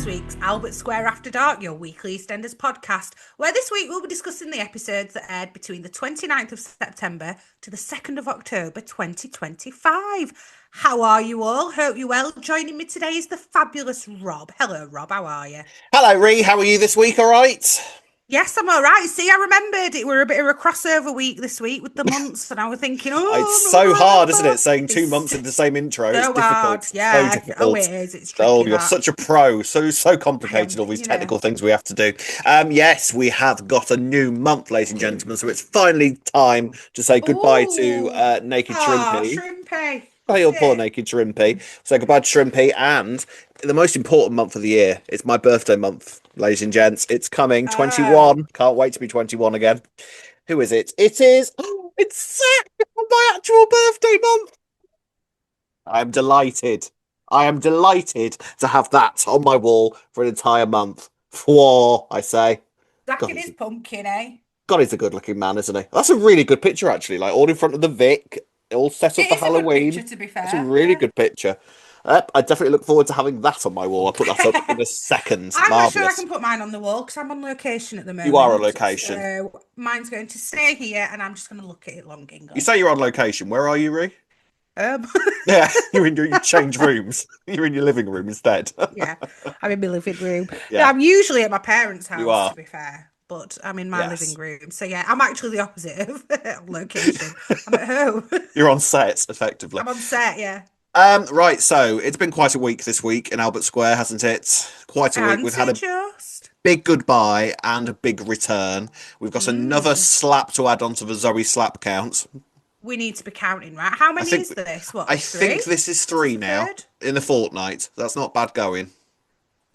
this week's Albert Square After Dark, your weekly EastEnders podcast, where this week we'll be discussing the episodes that aired between the 29th of September to the 2nd of October 2025. How are you all? Hope you're well. Joining me today is the fabulous Rob. Hello, Rob. How are you? Hello, Ree. How are you this week? All right? Yes, I'm all right. See, I remembered it were a bit of a crossover week this week with the months, and I was thinking, It's I'm not so gonna hard, isn't remember. it? Saying two It's months in the same intro. It's so hard. difficult. So Yeah. Oh, difficult. it is. It's Oh, tricky, you're that. such a pro. So I am, complicated, all these technical things we have to do. Yes, we have got a new month, ladies and gentlemen. So it's finally time to say goodbye to Oh, Naked Shrimpy. Shrimpy. Oh, your poor Naked Shrimpy. Say goodbye to Shrimpy. And the most important month of the year, it's my birthday month, ladies and gents. It's coming, 21. Can't wait to be 21 again. Who is it? It is. Oh, it's Zach, my actual birthday month. I am delighted. I am delighted to have that on my wall for an entire month. For I say. Zach God, and his pumpkin, eh? God, he's a good-looking man, isn't he? That's a really good picture, actually. Like all in front of the Vic, all set up It for is a good Halloween. picture, to be That's a fair. really Yeah. good picture. I definitely look forward to having that on my wall. I'll put that up in a second. I'm not sure I Marvellous. can put mine on the wall because I'm on location at the You are on moment. location. So mine's going to stay here, and I'm just going to look at it long and You say you're on location. Where are you, Ree? Um, Yeah, you change rooms. You're in your living room instead. yeah, I'm in my living room. Yeah. No, I'm usually at my parents' You house, are. to be fair, but I'm in my living Yes. room. So yeah, I'm actually the opposite of location. I'm at home. You're on set, effectively. I'm on set, yeah. Right, so it's been quite a week this week in Albert Square, hasn't it? Quite a week. And We've had a just. big goodbye and a big return. We've got another slap to add on to the Zoe slap count. We need to be counting, right? How I many think is this? What, I three? think this is Is this three the now third? in the fortnight. That's not bad going.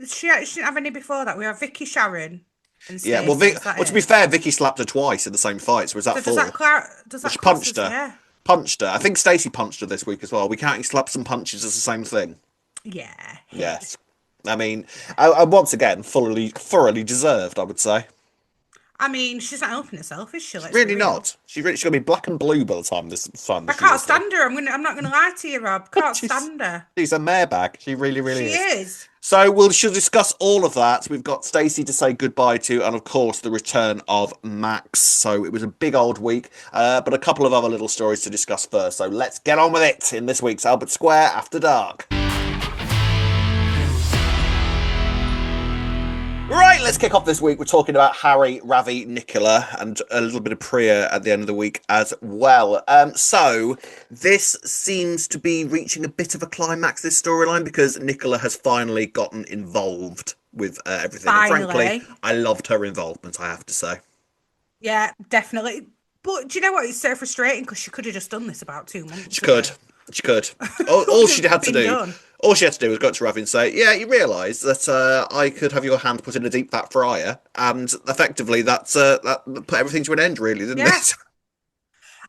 She didn't have any before that. We have Vicky, Sharon, and Yeah, well, Stacey. Is that to be it? fair, Vicky slapped her twice in the same fight, so was that So does four? that does Well, that she class punched as her. yeah? Punched her. I think Stacey punched her this week as well. We counting slaps and punches as the same thing. Yeah. Yes. I mean, I once again, thoroughly deserved, I would say. I mean, she's not helping herself, is she? Let's be Really real. not. She's going to be black and blue by the time this I can't stand her. I'm not gonna lie to you, Rob. Can't stand her. She's a mare bag. She really She is. is. So she'll discuss all of that. We've got Stacey to say goodbye to, and of course the return of Max. So it was a big old week, but a couple of other little stories to discuss first. So let's get on with it in this week's Albert Square After Dark. Right, let's kick off this week. We're talking about Harry, Ravi, Nicola, and a little bit of Priya at the end of the week as well. So this seems to be reaching a bit of a climax, this storyline, because Nicola has finally gotten involved with everything. And frankly, I loved her involvement, I have to say. Yeah, definitely. But do you know what? It's so frustrating because she could have just done this about 2 months She ago. could. She could. All she had to do. Done. All she had to do was go to Ravi and say, "Yeah, you realise that I could have your hand put in a deep fat fryer," and effectively that put everything to an end, really, didn't it?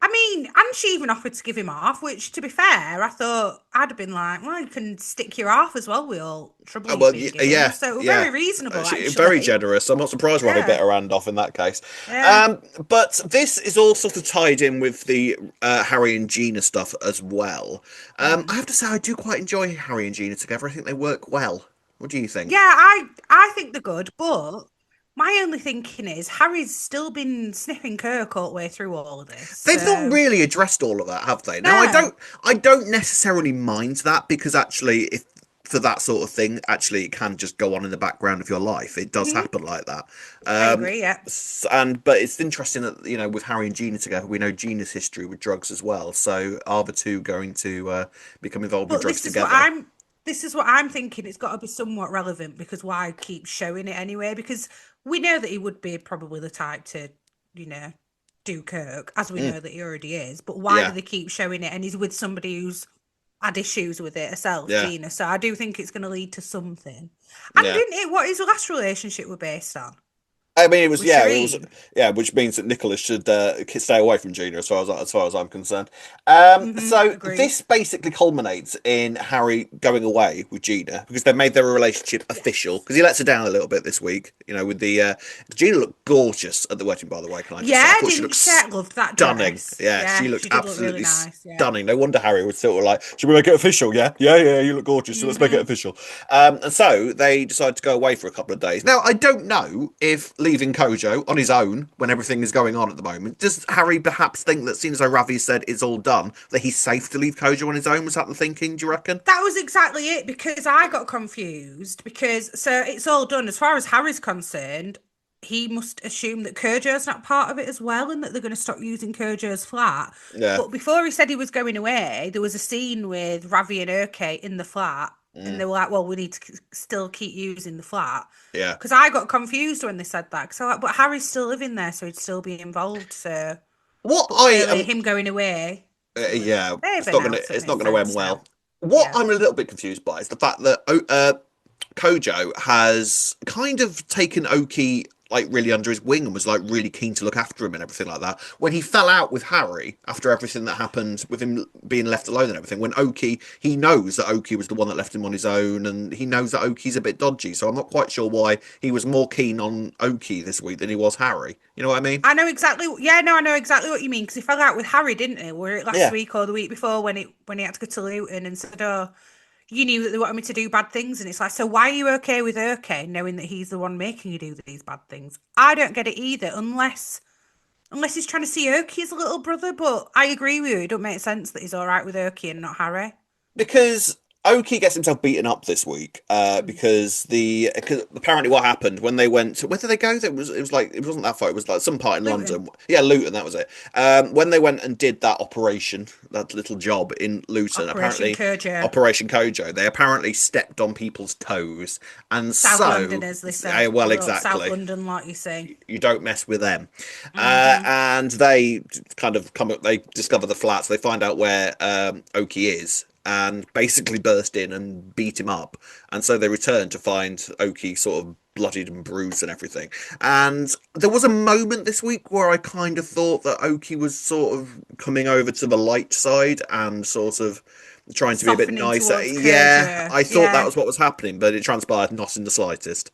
I mean, and she even offered to give him half, which, to be fair, I thought I'd have been like, well, you can stick your half as well with all trouble Well, you've been given. yeah, So yeah. very reasonable, actually. Very generous. I'm not surprised Ravi bit her hand off in that case. Yeah. But this is all sort of tied in with the Harry and Gina stuff as well. I have to say, I do quite enjoy Harry and Gina together. I think they work well. What do you think? Yeah, I think they're good, but my only thinking is Harry's still been sniffing Kirk all the way through all of this. They've not really addressed all of that, have they? Now, I don't necessarily mind that, because actually, if for that sort of thing, actually, it can just go on in the background of your life. It does happen like that. I agree, yeah. But it's interesting that, with Harry and Gina together, we know Gina's history with drugs as well. So are the two going to become involved with drugs together? This is what I'm thinking. It's got to be somewhat relevant, because why keep showing it anyway? Because we know that he would be probably the type to, do Kirk, as we know that he already is. But why do they keep showing it? And he's with somebody who's had issues with it herself, Gina. So I do think it's going to lead to something. And didn't it? What his last relationship were based on? I mean, it was with yeah, it was Shireen. yeah, which means that Nicola should stay away from Gina as far as I'm concerned. So Agreed. this basically culminates in Harry going away with Gina because they've made their relationship official. Yes. Because he lets her down a little bit this week, with the Gina looked gorgeous at the wedding, by the way. Can I just say, I Yeah, thought she didn't looked she? I loved that stunning. dress. Yeah, she Yeah, looked she did look really absolutely nice. Yeah. stunning. No wonder Harry was sort of like, should we make it official? Yeah, yeah, yeah. You look gorgeous, so let's make it hmm official. And so they decided to go away for a couple of days. Now, I don't know if leaving Kojo on his own when everything is going on at the moment, does Harry perhaps think that, seeing as though Ravi said it's all done, that he's safe to leave Kojo on his own? Was that the thinking, do you reckon? That was exactly it because I got confused because so it's all done as far as Harry's concerned. He must assume that Kojo's not part of it as well and that they're going to stop using Kojo's flat. Yeah. But before he said he was going away, there was a scene with Ravi and Urke in the flat, and Mm, they were like, "Well, we need to still keep using the flat." yeah. Because I got confused when they said that. Because like, but Harry's still living there, so he'd still be involved. So, What but I clearly, am him going away is a bit. Yeah, They've announced it it's not makes gonna end sense now. well. What Yeah. I'm a little bit confused by is the fact that Kojo has kind of taken Oki like really under his wing and was like really keen to look after him and everything like that. When he fell out with Harry after everything that happened with him being left alone and everything, when Oki, he knows that Oki was the one that left him on his own and he knows that Oki's a bit dodgy. So I'm not quite sure why he was more keen on Oki this week than he was Harry. You know what I mean? I know exactly. Yeah, no, I know exactly what you mean because he fell out with Harry, didn't he? Were it last Yeah. week or the week before when he had to go to Luton and said, "Oh, you knew that they wanted me to do bad things," and it's like, so why are you okay with Urke knowing that he's the one making you do these bad things? I don't get it either, unless he's trying to see Urke as a little brother. But I agree with you; it don't make sense that he's all right with Urke and not Harry. Because Oki gets himself beaten up this week because apparently what happened when they went where did they go? It was like it wasn't that far. It was like some part in Luton, London. Yeah, Luton. That was it. When they went and did that operation, that little job in Luton, Operation apparently Kojo, Operation Kojo, they apparently stepped on people's toes, and South so Londoners, they said, well, the South exactly. London lot, you see. You don't mess with them. hmm And they kind of come up, they discover the flats, they find out where Oki is, and basically burst in and beat him up. And so they return to find Oki sort of bloodied and bruised and everything. And there was a moment this week where I kind of thought that Oki was sort of coming over to the light side and sort of trying to be a bit Softening nicer. towards Yeah, Kojo, I thought that yeah. was what was happening, but it transpired not in the slightest.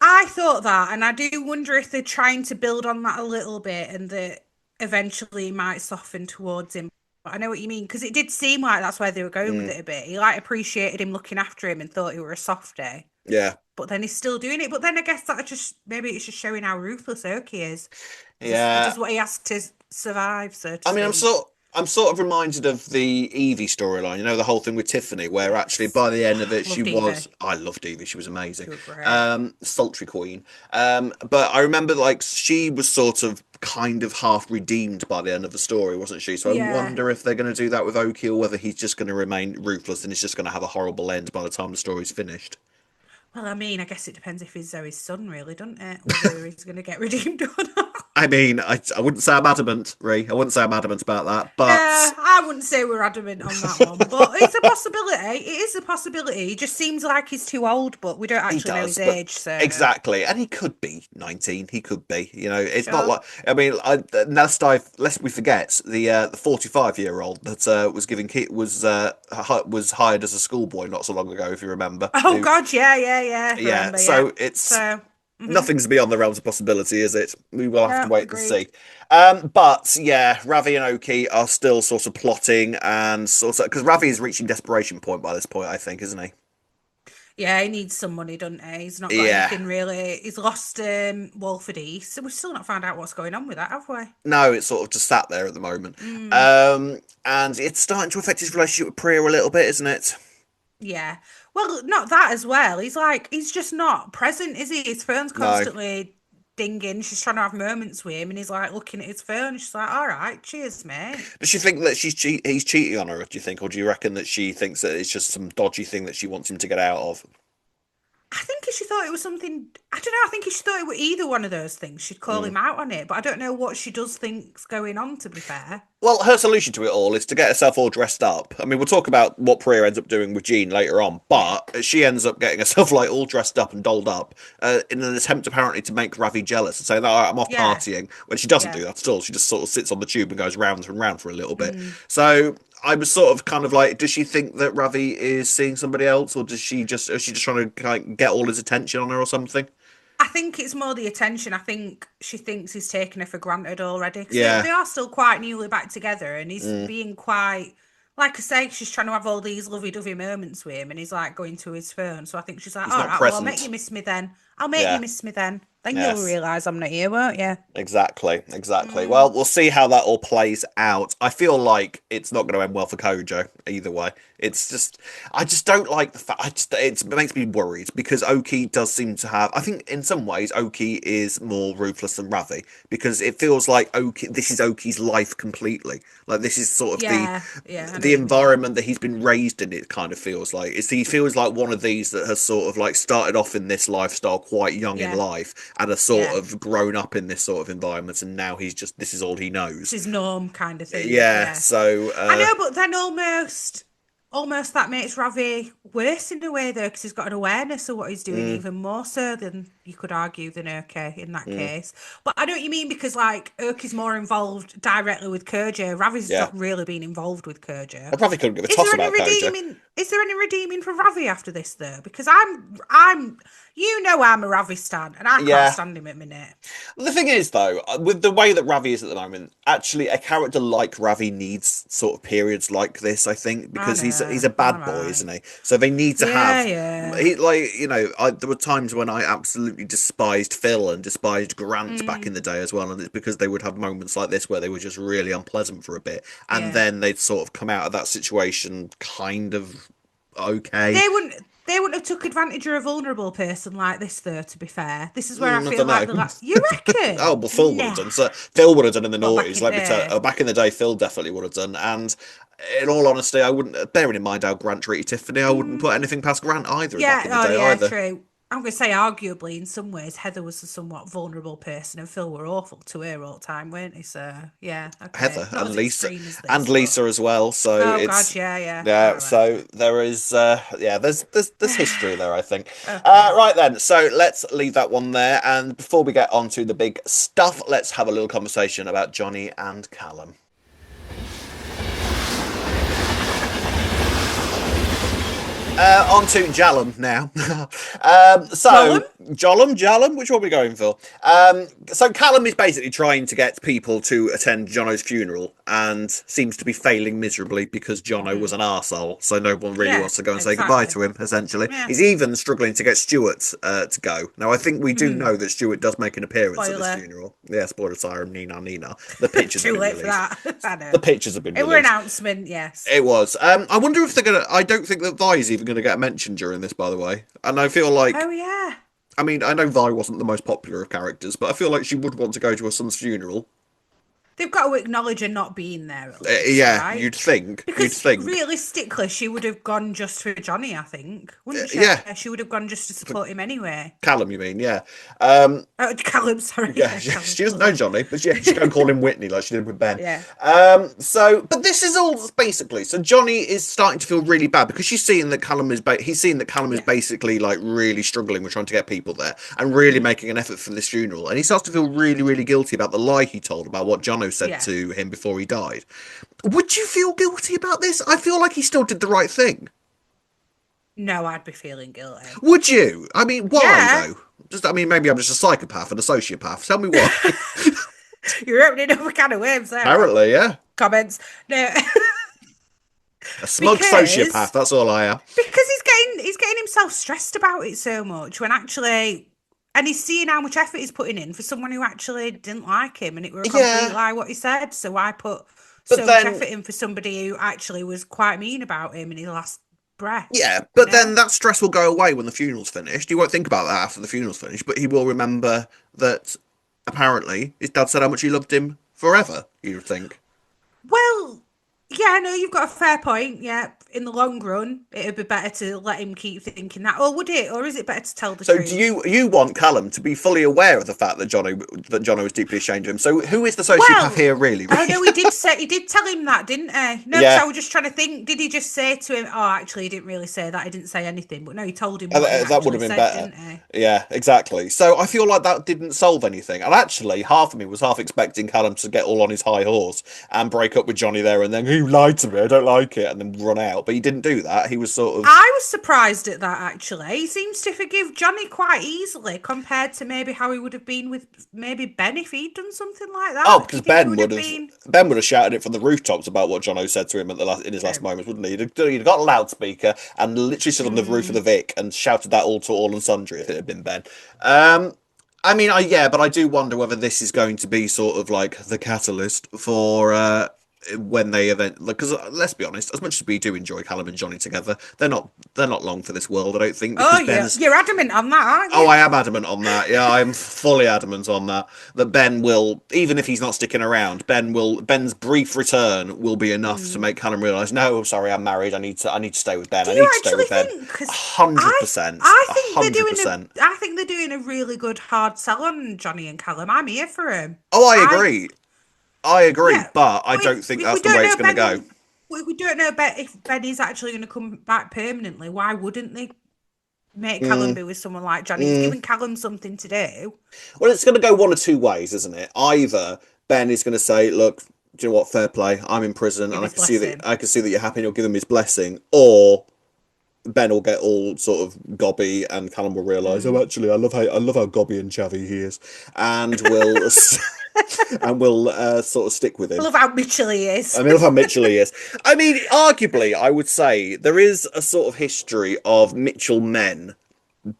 I thought that, and I do wonder if they're trying to build on that a little bit and that eventually might soften towards him. But I know what you mean, because it did seem like that's where they were going with Mm, it a bit. He like appreciated him looking after him and thought he were a softie, yeah. but then he's still doing it. But then I guess that just maybe it's just showing how ruthless Oki is. He Yeah, does what he has to survive, so to I mean, speak. I'm sort of reminded of the Evie storyline. You know, the whole thing with Tiffany, where actually Yes. by the end of it, she Loved was. Evie. I loved Evie. She was She amazing. was great. Sultry queen. But I remember like she was sort of kind of half redeemed by the end of the story, wasn't she? So I Yeah. wonder if they're going to do that with Oki or whether he's just going to remain ruthless and he's just going to have a horrible end by the time the story's finished. Well, I mean, I guess it depends if he's Zoe's son, really, doesn't it? Whether he's going to get redeemed or not. I mean, I wouldn't say I'm adamant, Ree. I wouldn't say I'm adamant about that, Yeah, but I wouldn't say we're adamant on that one, but it's a possibility. It is a possibility. He just seems like he's too old, but we don't he actually know does, his but age, so exactly, and he could be 19. He could be. You know, it's not sure. like I mean, lest we forget the 45-year-old that was giving was hired as a schoolboy not so long ago, if you remember. Oh Who, God, yeah, yeah, yeah. yeah. Remember, yeah. So it's So, nothing's beyond the realms of possibility, is it? We will have to no, wait and agreed. see. But yeah, Ravi and Oki are still sort of plotting and sort of because Ravi is reaching desperation point by this point, I think, isn't he? Yeah, he needs some money, doesn't he? He's not got Yeah. anything really. He's lost Walford East, so we've still not found out what's going on with that, have we? No, it's sort of just sat there at the moment. Mm, And it's starting to affect his relationship with Priya a little bit, isn't it? yeah. Well, not that as well. He's like, he's just not present, is he? His phone's No. constantly dinging. She's trying to have moments with him, and he's like looking at his phone. She's like, all right, cheers, mate. Does she think that he's cheating on her, do you think? Or do you reckon that she thinks that it's just some dodgy thing that she wants him to get out of? I think if she thought it was something, I don't know. I think if she thought it were either one of those things, she'd call him out on it. But I don't know what she does think's going on. To be fair, Well, her solution to it all is to get herself all dressed up. I mean, we'll talk about what Priya ends up doing with Jean later on, yeah, but she ends up getting herself like all dressed up and dolled up in an attempt apparently to make Ravi jealous and say, "No, I'm off yeah, partying." When she doesn't yeah. do that at all, she just sort of sits on the tube and goes round and round for a little bit. Mm. So I was sort of kind of like, does she think that Ravi is seeing somebody else, or is she just trying to kind of get all his attention on her or something? I think it's more the attention. I think she thinks he's taken her for granted already because Yeah. they are still quite newly back together, and he's Mm. being quite. Like I say, she's trying to have all these lovey-dovey moments with him, and he's like going to his phone. So I think she's like, He's "All not right, well, I'll make you present. miss me then. I'll make you Yeah. miss me then. Then you'll Yes. realise I'm not here, won't you?" Exactly, exactly. Mm. Well, we'll see how that all plays out. I feel like it's not going to end well for Kojo either way. It's just, I just don't like the fact. It makes me worried because Oki does seem to have. I think in some ways Oki is more ruthless than Ravi because it feels like Oki. This is Oki's life completely. Like this is sort of Yeah, yeah, I know the what you mean. environment that he's been raised in. It kind of feels like he feels like one of these that has sort of like started off in this lifestyle quite young in Yeah, life and has sort yeah. of grown up in this sort of environment, and now he's just this is all he It's knows. his norm kind of thing. Yeah, Yeah. so I know, but then almost that makes Ravi worse in a way though, because he's got an awareness of what he's doing mm, even more so than you could argue than Urke in that mm, case. But I know what you mean because like Urke's more involved directly with Kojo. Ravi's yeah, not really been involved with Kojo. I probably couldn't give a toss about Kojo. Is there any redeeming for Ravi after this though? Because I'm a Ravi stan and I can't Yeah, stand him at minute. the thing is, though, with the way that Ravi is at the moment, actually, a character like Ravi needs sort of periods like this. I think I because he's know. a All bad boy, right. isn't he? So they need to Yeah, have yeah. he like there were times when I absolutely despised Phil and despised Grant back in Mm, the day as well, and it's because they would have moments like this where they were just really unpleasant for a bit, and yeah. then they'd sort of come out of that situation kind of okay. They wouldn't have took advantage of a vulnerable person like this though, to be fair. This is where I I feel don't like know. you Oh, reckon? well, Phil would have Nah. done. So Phil would have done in the What back noughties. in Let me tell. there? Back in the day, Phil definitely would have done. And in all honesty, I wouldn't. Bearing in mind how Grant treated Tiffany, I wouldn't put anything past Grant either. Back Yeah, in the oh day, yeah, either. true. I'm gonna say arguably in some ways Heather was a somewhat vulnerable person and Phil were awful to her all the time, weren't he? So yeah, okay. Heather Not and as Lisa extreme as and this, but Lisa as well. So oh god, it's yeah, yeah. yeah. All right, So there is yeah. There's history there. I think. okay. Right then. So let's leave that one there. And before we get on to the big stuff, let's have a little conversation about Johnny and Callum. On to Jallum now. So Gollum? Jallum, which one are we going for? So Callum is basically trying to get people to attend Jonno's funeral and seems to be failing miserably because Jonno was an arsehole. So no one really Yeah, wants to go and say goodbye exactly. to him, essentially. Yeah. He's even struggling to get Stuart to go. Now, I think we do know that Stuart does make an appearance at this Spoiler. funeral. Yeah, spoiler siren, Nina Nina. The pictures have Too been late for released. that. I know. The pictures have been It were released. announcement, yes. It was. I wonder if they're gonna. I don't think that Vi is even gonna get mentioned during this, by the way. And I feel like, Oh yeah. I mean, I know Vi wasn't the most popular of characters, but I feel like she would want to go to her son's funeral. They've got to acknowledge her not being there at least, Yeah, right? you'd think. You'd Because think. realistically, she would have gone just for Johnny, I think, wouldn't she? Yeah, She would have gone just to support him anyway. Callum, you mean? Yeah. Oh, Callum, sorry. Yeah, Yeah, she Callum. doesn't know Johnny, but yeah, she's going to call him Whitney like she did with Ben. Yeah. But this is all basically. So Johnny is starting to feel really bad because she's seeing that Callum is. He's seeing that Callum is Yeah. basically like really struggling with trying to get people there and really making an effort for this funeral, and he starts to feel really, really guilty about the lie he told about what Jonno said Yeah. to him before he died. Would you feel guilty about this? I feel like he still did the right thing. No, I'd be feeling guilty. Would you? I mean, why Yeah. though? Just, I mean, maybe I'm just a psychopath and a sociopath. Tell me why. You're opening up a can of worms there. Apparently, yeah. Comments. No. A smug sociopath, that's all I am. Because he's getting himself stressed about it so much when actually, and he's seeing how much effort he's putting in for someone who actually didn't like him, and it was a complete lie what he said. So I put so much effort in for somebody who actually was quite mean about him in his last breath. Yeah, but then that stress will go away when the funeral's finished. He won't think about that after the funeral's finished, but he will remember that apparently his dad said how much he loved him forever, you would think. Well, yeah, no, you've got a fair point. Yeah, in the long run, it would be better to let him keep thinking that. Or would it? Or is it better to tell the So truth? do you want Callum to be fully aware of the fact that Jonno was deeply ashamed of him? So who is the sociopath Well, here, really? oh no, he did tell him that, didn't he? No, because Yeah, I was just trying to think. Did he just say to him? Oh, actually, he didn't really say that. He didn't say anything. But no, he told him what he that would actually have been said, better. didn't he? Yeah, exactly. So I feel like that didn't solve anything. And actually, half of me was half expecting Callum to get all on his high horse and break up with Johnny there and then, "You lied to me, I don't like it," and then run out. But he didn't do that. He was sort of, I was surprised at that actually. He seems to forgive Johnny quite easily compared to maybe how he would have been with maybe Ben if he'd done something like oh, that. Do because you think he would have been Ben would have shouted it from the rooftops about what Jonno said to him at in his last true? moments, wouldn't he? He'd got a loudspeaker and literally stood on the roof of the Vic and shouted that all to all and sundry if it had been Ben. I mean, yeah, but I do wonder whether this is going to be sort of like the catalyst for when they event. Because let's be honest, as much as we do enjoy Callum and Johnny together, they're not long for this world. I don't think Oh, because yeah, Ben's. you're adamant on that, aren't Oh, you? I am adamant on that. Yeah, I'm fully adamant on that. That Ben will, even if he's not sticking around, Ben's brief return will be enough to make Callum realise, no, I'm sorry, I'm married. I need to stay with Ben. Do I you need to stay actually with Ben. think? A Because hundred I percent. I A think they're hundred doing percent. I think they're doing a really good hard sell on Johnny and Callum. I'm here for him. Oh, I I agree. I agree, Yeah, but I but don't think if we that's the don't way it's know going to go. we don't know if Ben is actually going to come back permanently. Why wouldn't they make Callum Mm, be with someone like Johnny? He's mm. giving Callum something to do. Well, it's going to go one of two ways, isn't it? Either Ben is going to say, "Look, do you know what? Fair play. I'm in prison, Give and I his can see that blessing. you're happy, and you'll give him his blessing," or Ben will get all sort of gobby, and Callum will realise, oh, actually, I love how gobby and chavvy he is, and will and will sort of stick with I him. love how Mitchell he is. I mean, I love how Mitchell he is. I mean, arguably, I would say there is a sort of history of Mitchell men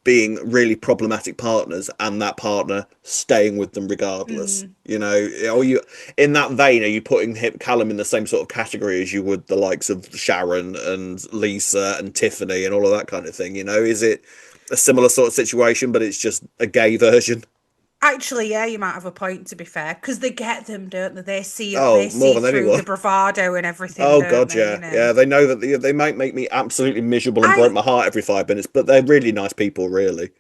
being really problematic partners and that partner staying with them regardless. Mm. You know, are you in that vein? Are you putting Callum in the same sort of category as you would the likes of Sharon and Lisa and Tiffany and all of that kind of thing? You know, is it a similar sort of situation, but it's just a gay version? Actually, yeah, you might have a point. To be fair, because they get them, don't they? Oh, They more see than through anyone. the bravado and everything, Oh don't God, they? You yeah, know. yeah. They know that they might make me absolutely miserable and break I my heart every 5 minutes, but they're really nice people, really.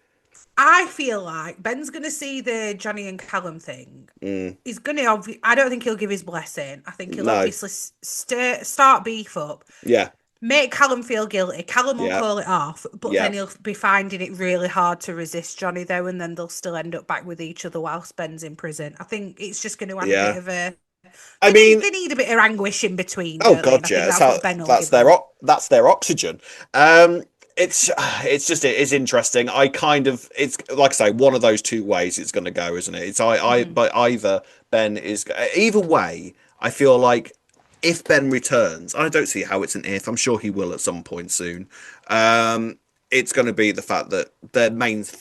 I feel like Ben's gonna see the Johnny and Callum thing. Mm, He's gonna. I don't think he'll give his blessing. I think he'll no, obviously start beef up, yeah, make Callum feel guilty. Callum will yeah, call it off, but yeah, then he'll be finding it really hard to resist Johnny though, and then they'll still end up back with each other whilst Ben's in prison. I think it's just going to add a bit yeah. of a. I mean, They need a bit of anguish in between, oh don't they? And God, I yeah. think It's that's how what Ben will that's give them. that's their oxygen. Um, it's just it is interesting. I kind of it's like I say, one of those two ways it's going to go, isn't it? It's Hmm. but either Ben is either way. I feel like if Ben returns, I don't see how it's an if. I'm sure he will at some point soon. It's going to be the fact that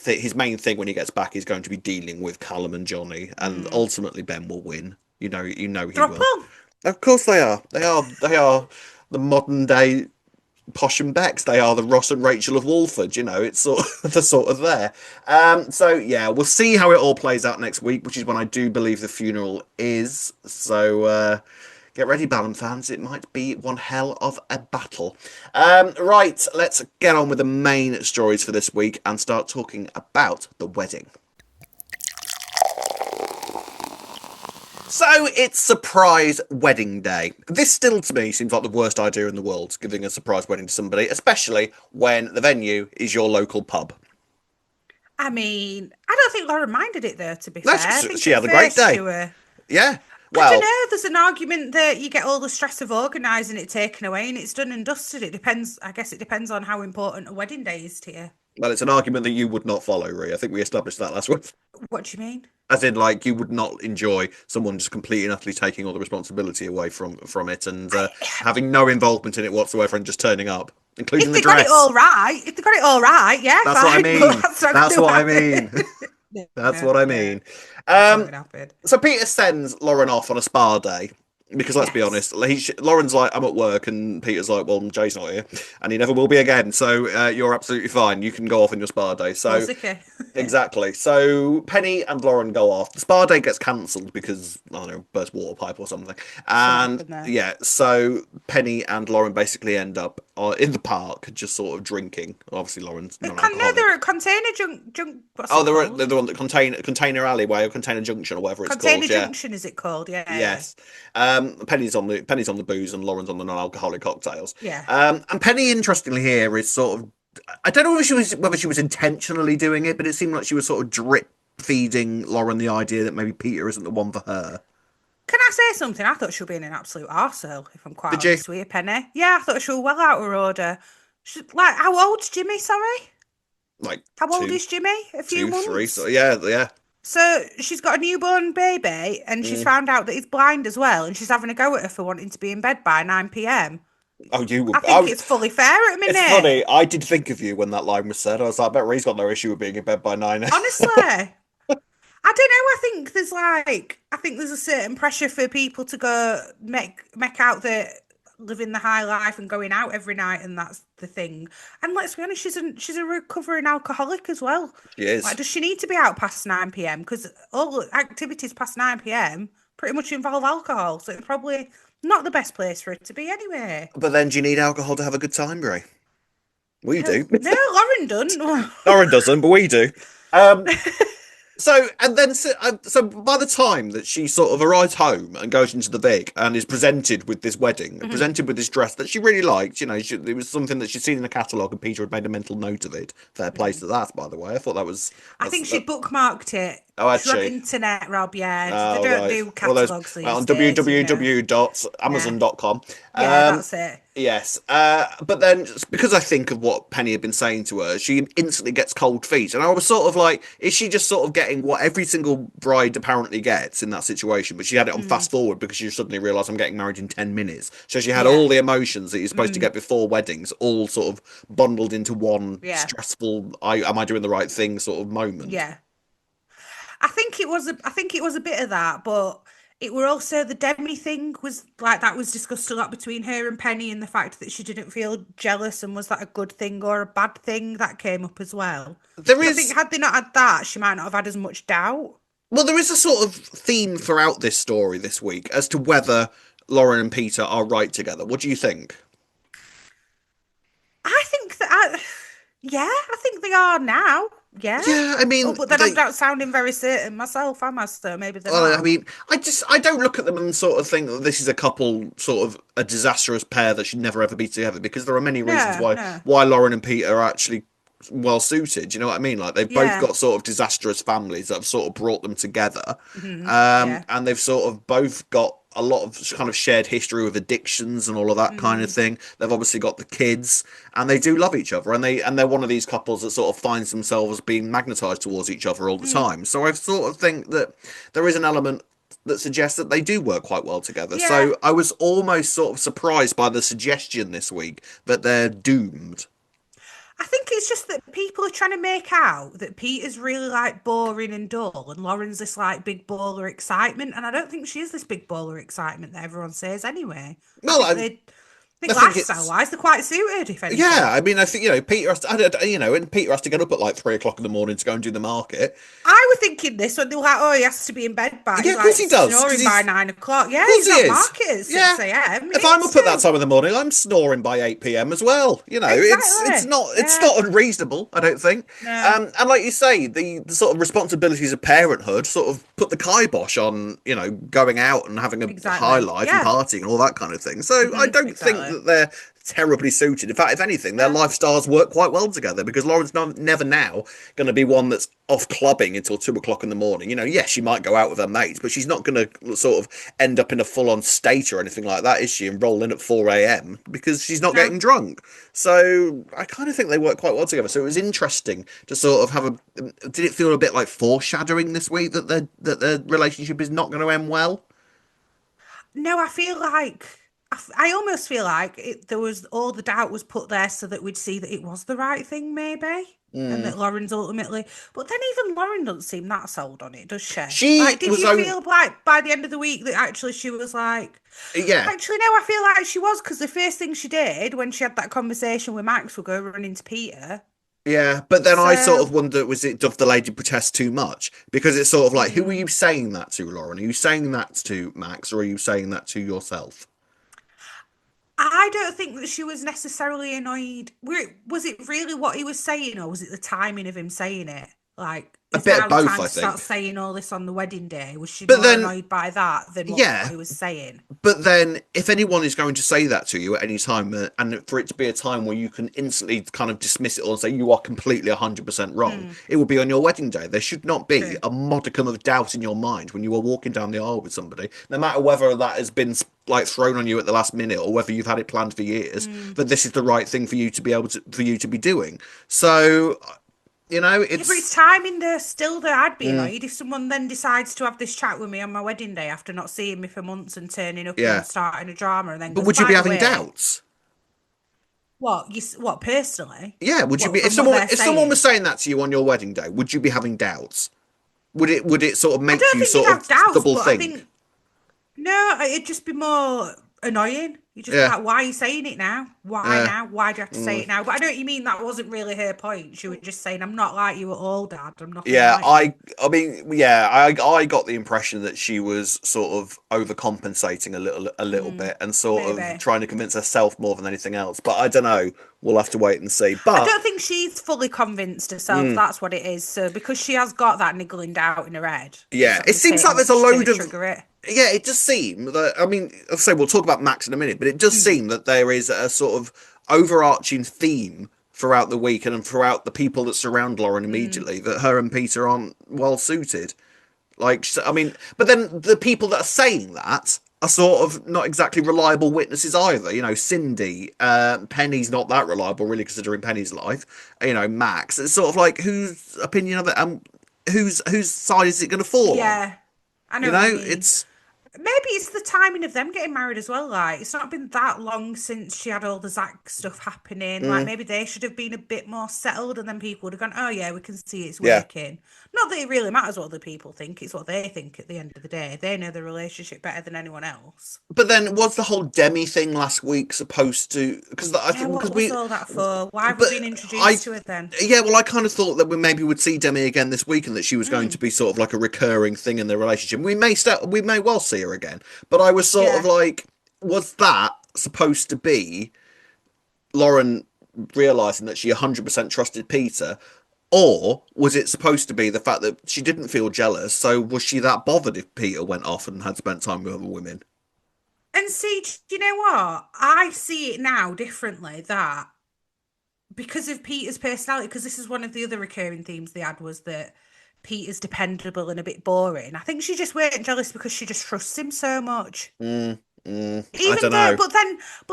his main thing when he gets back is going to be dealing with Callum and Johnny, and Mm. ultimately Ben will win. You know he will. Thruple. Of course they are. They are the modern day Posh and Becks. They are the Ross and Rachel of Walford. You know, it's sort of the sort of there. So yeah, we'll see how it all plays out next week, which is when I do believe the funeral is. So get ready, Ballon fans. It might be one hell of a battle. Right, let's get on with the main stories for this week and start talking about the wedding. So it's surprise wedding day. This still to me seems like the worst idea in the world, giving a surprise wedding to somebody, especially when the venue is your local pub. I mean, I don't think Lauren minded it though. To be No, fair, I think she at had a great first she day. were. Yeah. I don't Well, know. There's an argument that you get all the stress of organising it taken away, and it's done and dusted. It depends. I guess it depends on how important a wedding day is to you. it's an argument that you would not follow, Ree. I think we established that last week. What do you mean? As in, like, you would not enjoy someone just completely and utterly taking all the responsibility away from it and I, having no involvement in it whatsoever and just turning up, including if the they got it dress. all right, yeah, That's what I fine. But mean. that's not That's going to what I happen. mean. That's No, what I no, mean. that's not Um, going to happen. so Peter sends Lauren off on a spa day because let's be Yes. honest, Lauren's like, I'm at work, and Peter's like, well, Jay's not here, and he never will be again. So you're absolutely fine. You can go off on your spa day. So Corsica. exactly. So Penny and Lauren go off. The spa day gets cancelled because I don't know, burst water pipe or something. Something And happened there. yeah, so Penny and Lauren basically end up in the park, just sort of drinking. Obviously, Lauren's No, non-alcoholic. they're at Container Junk. What's Oh, it called? they're the one that container alleyway or container junction or whatever it's Container called. Yeah. Junction, is it called? Yeah, yeah, Yes. Penny's on the booze and Lauren's on the non-alcoholic cocktails. yeah. And Penny, interestingly, here is sort of, I don't know whether she was intentionally doing it, but it seemed like she was sort of drip feeding Lauren the idea that maybe Peter isn't the one for her. Can I say something? I thought she was being an absolute arsehole, if I'm quite Did you? honest with you, Penny. Yeah, I thought she was well out of her order. Like, how old's Jimmy, sorry? Like How old is Jimmy? A few 3. months? So yeah. So she's got a newborn baby and she's Mm. found out that he's blind as well and she's having a go at her for wanting to be in bed by 9 p.m. Oh, you were. I think it's fully fair at a It's minute. funny. I did think of you when that line was said. I was like, I bet Ray's got no issue with being in bed by 9. Honestly. I don't know. I think there's a certain pressure for people to go make out that living the high life and going out every night, and that's the thing. And let's be honest, she's a recovering alcoholic as well. She is. Like, does she need to be out past 9 p.m? Because all activities past 9 p.m. pretty much involve alcohol, so it's probably not the best place for it to be anyway. But then, do you need alcohol to have a good time, Ray? We do. No, Lauren doesn't. Lauren doesn't, but we do. So by the time that she sort of arrives home and goes into the Vic and is presented with this wedding, presented with this dress that she really liked, you know, it was something that she'd seen in the catalogue and Peter had made a mental note of it. Fair play to that, by the way. I thought that was. I think she bookmarked it. Oh, She's on actually. internet, Rob, yeah. Oh, They don't right. do All those- catalogues these on days, you know. www.amazon.com. Yeah, that's it. Yes, but then because I think of what Penny had been saying to her, she instantly gets cold feet, and I was sort of like, is she just sort of getting what every single bride apparently gets in that situation? But she had it on fast forward because she suddenly realised I'm getting married in 10 minutes. So she had all the emotions that you're supposed to get before weddings, all sort of bundled into one stressful, am I doing the right thing sort of moment. Yeah. I think it was a bit of that, but it were also the Demi thing was like that was discussed a lot between her and Penny, and the fact that she didn't feel jealous, and was that a good thing or a bad thing, that came up as well. I think had they not had that, she might not have had as much doubt. Well, there is a sort of theme throughout this story this week as to whether Lauren and Peter are right together. What do you think? I think that I think they are now. Yeah. Yeah, I mean, but then I'm not sounding very certain myself, am I? So maybe they're well, not. I mean, I don't look at them and sort of think that this is a couple, sort of a disastrous pair that should never ever be together, because there are many reasons why Lauren and Peter are actually well suited. You know what I mean? Like, they've both got sort of disastrous families that have sort of brought them together, and they've sort of both got a lot of kind of shared history with addictions and all of that kind of thing. They've obviously got the kids, and they do love each other, and they're one of these couples that sort of finds themselves being magnetized towards each other all the time. So I sort of think that there is an element that suggests that they do work quite well together. Yeah. So I was almost sort of surprised by the suggestion this week that they're doomed. I think it's just that people are trying to make out that Peter's really like boring and dull, and Lauren's this like big baller excitement, and I don't think she is this big baller excitement that everyone says anyway. Well, I think lifestyle-wise, they're quite suited, if anything. Yeah, I mean, I think, you know, Peter has to, and Peter has to get up at like 3 o'clock in the morning to go and do the market. I was thinking this when they were like, oh, he has to be in bed by, of course he does, snoring by 9 o'clock. Yeah, he's not market at 6 a.m. If I'm up at that time of the morning, I'm snoring by 8 p.m. as well. You know, it's not unreasonable, I don't think. No. And like you say, the sort of responsibilities of parenthood sort of put the kibosh on, you know, going out and having a high life and partying and all that kind of thing. So I don't think that they're terribly suited. In fact, if anything, their lifestyles work quite well together, because Lauren's never now going to be one that's off clubbing until 2 o'clock in the morning. You know, yes, she might go out with her mates, but she's not going to sort of end up in a full-on state or anything like that, is she? And roll in at 4 a.m. because she's not getting drunk. So I kind of think they work quite well together. So it was interesting to sort of have did it feel a bit like foreshadowing this week that their relationship is not going to end well? No, I almost feel like there was all the doubt was put there so that we'd see that it was the right thing, maybe, and that Lauren's ultimately. But then even Lauren doesn't seem that sold on it, does she? Did you feel like by the end of the week that actually she was like, yeah? Actually, no, I feel like she was, because the first thing she did when she had that conversation with Max would go run into Peter. Yeah, but then I sort of wonder, does the lady protest too much? Because it's sort of like, who are you saying that to, Lauren? Are you saying that to Max, or are you saying that to yourself? I don't think that she was necessarily annoyed. Was it really what he was saying, or was it the timing of him saying it? Like, A is bit now of the both, time I to start think. saying all this on the wedding day? Was she But more then, annoyed by that than what yeah, he was saying? but then if anyone is going to say that to you at any time, and for it to be a time where you can instantly kind of dismiss it all and say you are completely 100% wrong, it will be on your wedding day. There should not be True. a modicum of doubt in your mind when you are walking down the aisle with somebody, no matter whether that has been like thrown on you at the last minute or whether you've had it planned for years, that this is the right thing for you to be able to for you to be doing. So, Yeah, but it's it's timing though. Still, though, I'd be annoyed if someone then decides to have this chat with me on my wedding day after not seeing me for months and turning up yeah. and starting a drama, and then But goes, would you "By be the having way, doubts? what personally? Yeah, would you What be if from what they're someone was saying?" saying that to you on your wedding day, would you be having doubts? Would it sort of I make don't you think you'd sort have of doubts, double but I think? think no, it'd just be more annoying. You'd just be Yeah, like, why are you saying it now? Why yeah, now? Why do you have to say it now? But I know what you mean. That wasn't really her point. She was just saying, I'm not like you at all, Dad. I'm nothing yeah. like you. I got the impression that she was sort of overcompensating a little bit and sort of Maybe. trying to convince herself more than anything else. But I don't know. We'll have to wait and see. I But don't think she's fully convinced herself. That's what it is. So because she has got that niggling doubt in her head, it's yeah, not it going to seems take like there's a much to load of trigger it. yeah, it does seem that I mean, I'll say we'll talk about Max in a minute, but it does seem that there is a sort of overarching theme throughout the week and throughout the people that surround Lauren immediately that her and Peter aren't well suited. Like, I mean, but then the people that are saying that are sort of not exactly reliable witnesses either. Cindy, Penny's not that reliable, really, considering Penny's life. Max. It's sort of like whose opinion of it and whose side is it going to fall on? Yeah, I know what you mean. It's Maybe it's the timing of them getting married as well. Like, it's not been that long since she had all the Zach stuff happening. Like, maybe they should have been a bit more settled, and then people would have gone, "Oh yeah, we can see it's yeah. working." Not that it really matters what other people think; it's what they think at the end of the day. They know the relationship better than anyone else. But then was the whole Demi thing last week supposed to? Because I Yeah, think what because was we, all that for? Why have we but been I introduced to it then? yeah, well, I kind of thought that we maybe would see Demi again this week, and that she was going to be sort of like a recurring thing in the relationship. We may well see her again, but I was sort of Yeah. like, was that supposed to be Lauren realizing that she 100% trusted Peter? Or was it supposed to be the fact that she didn't feel jealous? So was she that bothered if Peter went off and had spent time with other women? And see, do you know what? I see it now differently that because of Peter's personality, because this is one of the other recurring themes they had was that Peter's dependable and a bit boring. I think she just weren't jealous because she just trusts him so much. I Even don't though, know. but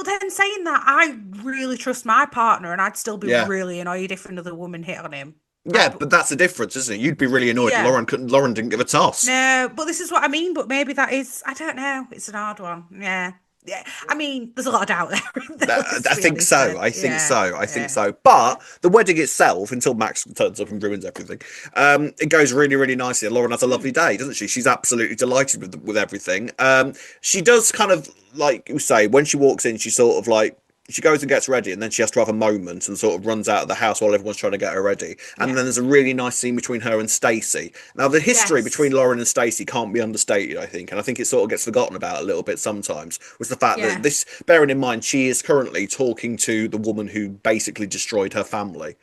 then saying that, I really trust my partner, and I'd still be Yeah. really annoyed if another woman hit on him. Yeah, Like, but that's the difference, isn't it? You'd be really annoyed. yeah, Lauren didn't give a toss. no, but this is what I mean. But maybe that is, I don't know. It's an hard one. Yeah, yeah. I mean, there's a lot of doubt there. Let's I be think honest. so. Then. I think Yeah, so. I think yeah. so. But the wedding itself, until Max turns up and ruins everything, it goes really, really nicely. And Lauren has a lovely day, doesn't she? She's absolutely delighted with everything. She does kind of like you say when she walks in, she sort of like she goes and gets ready, and then she has to have a moment and sort of runs out of the house while everyone's trying to get her ready. And Yeah. then there's a really nice scene between her and Stacey. Now, the history between Yes. Lauren and Stacey can't be understated, I think, and I think it sort of gets forgotten about a little bit sometimes. Was the fact that Yeah. this, bearing in mind, she is currently talking to the woman who basically destroyed her family.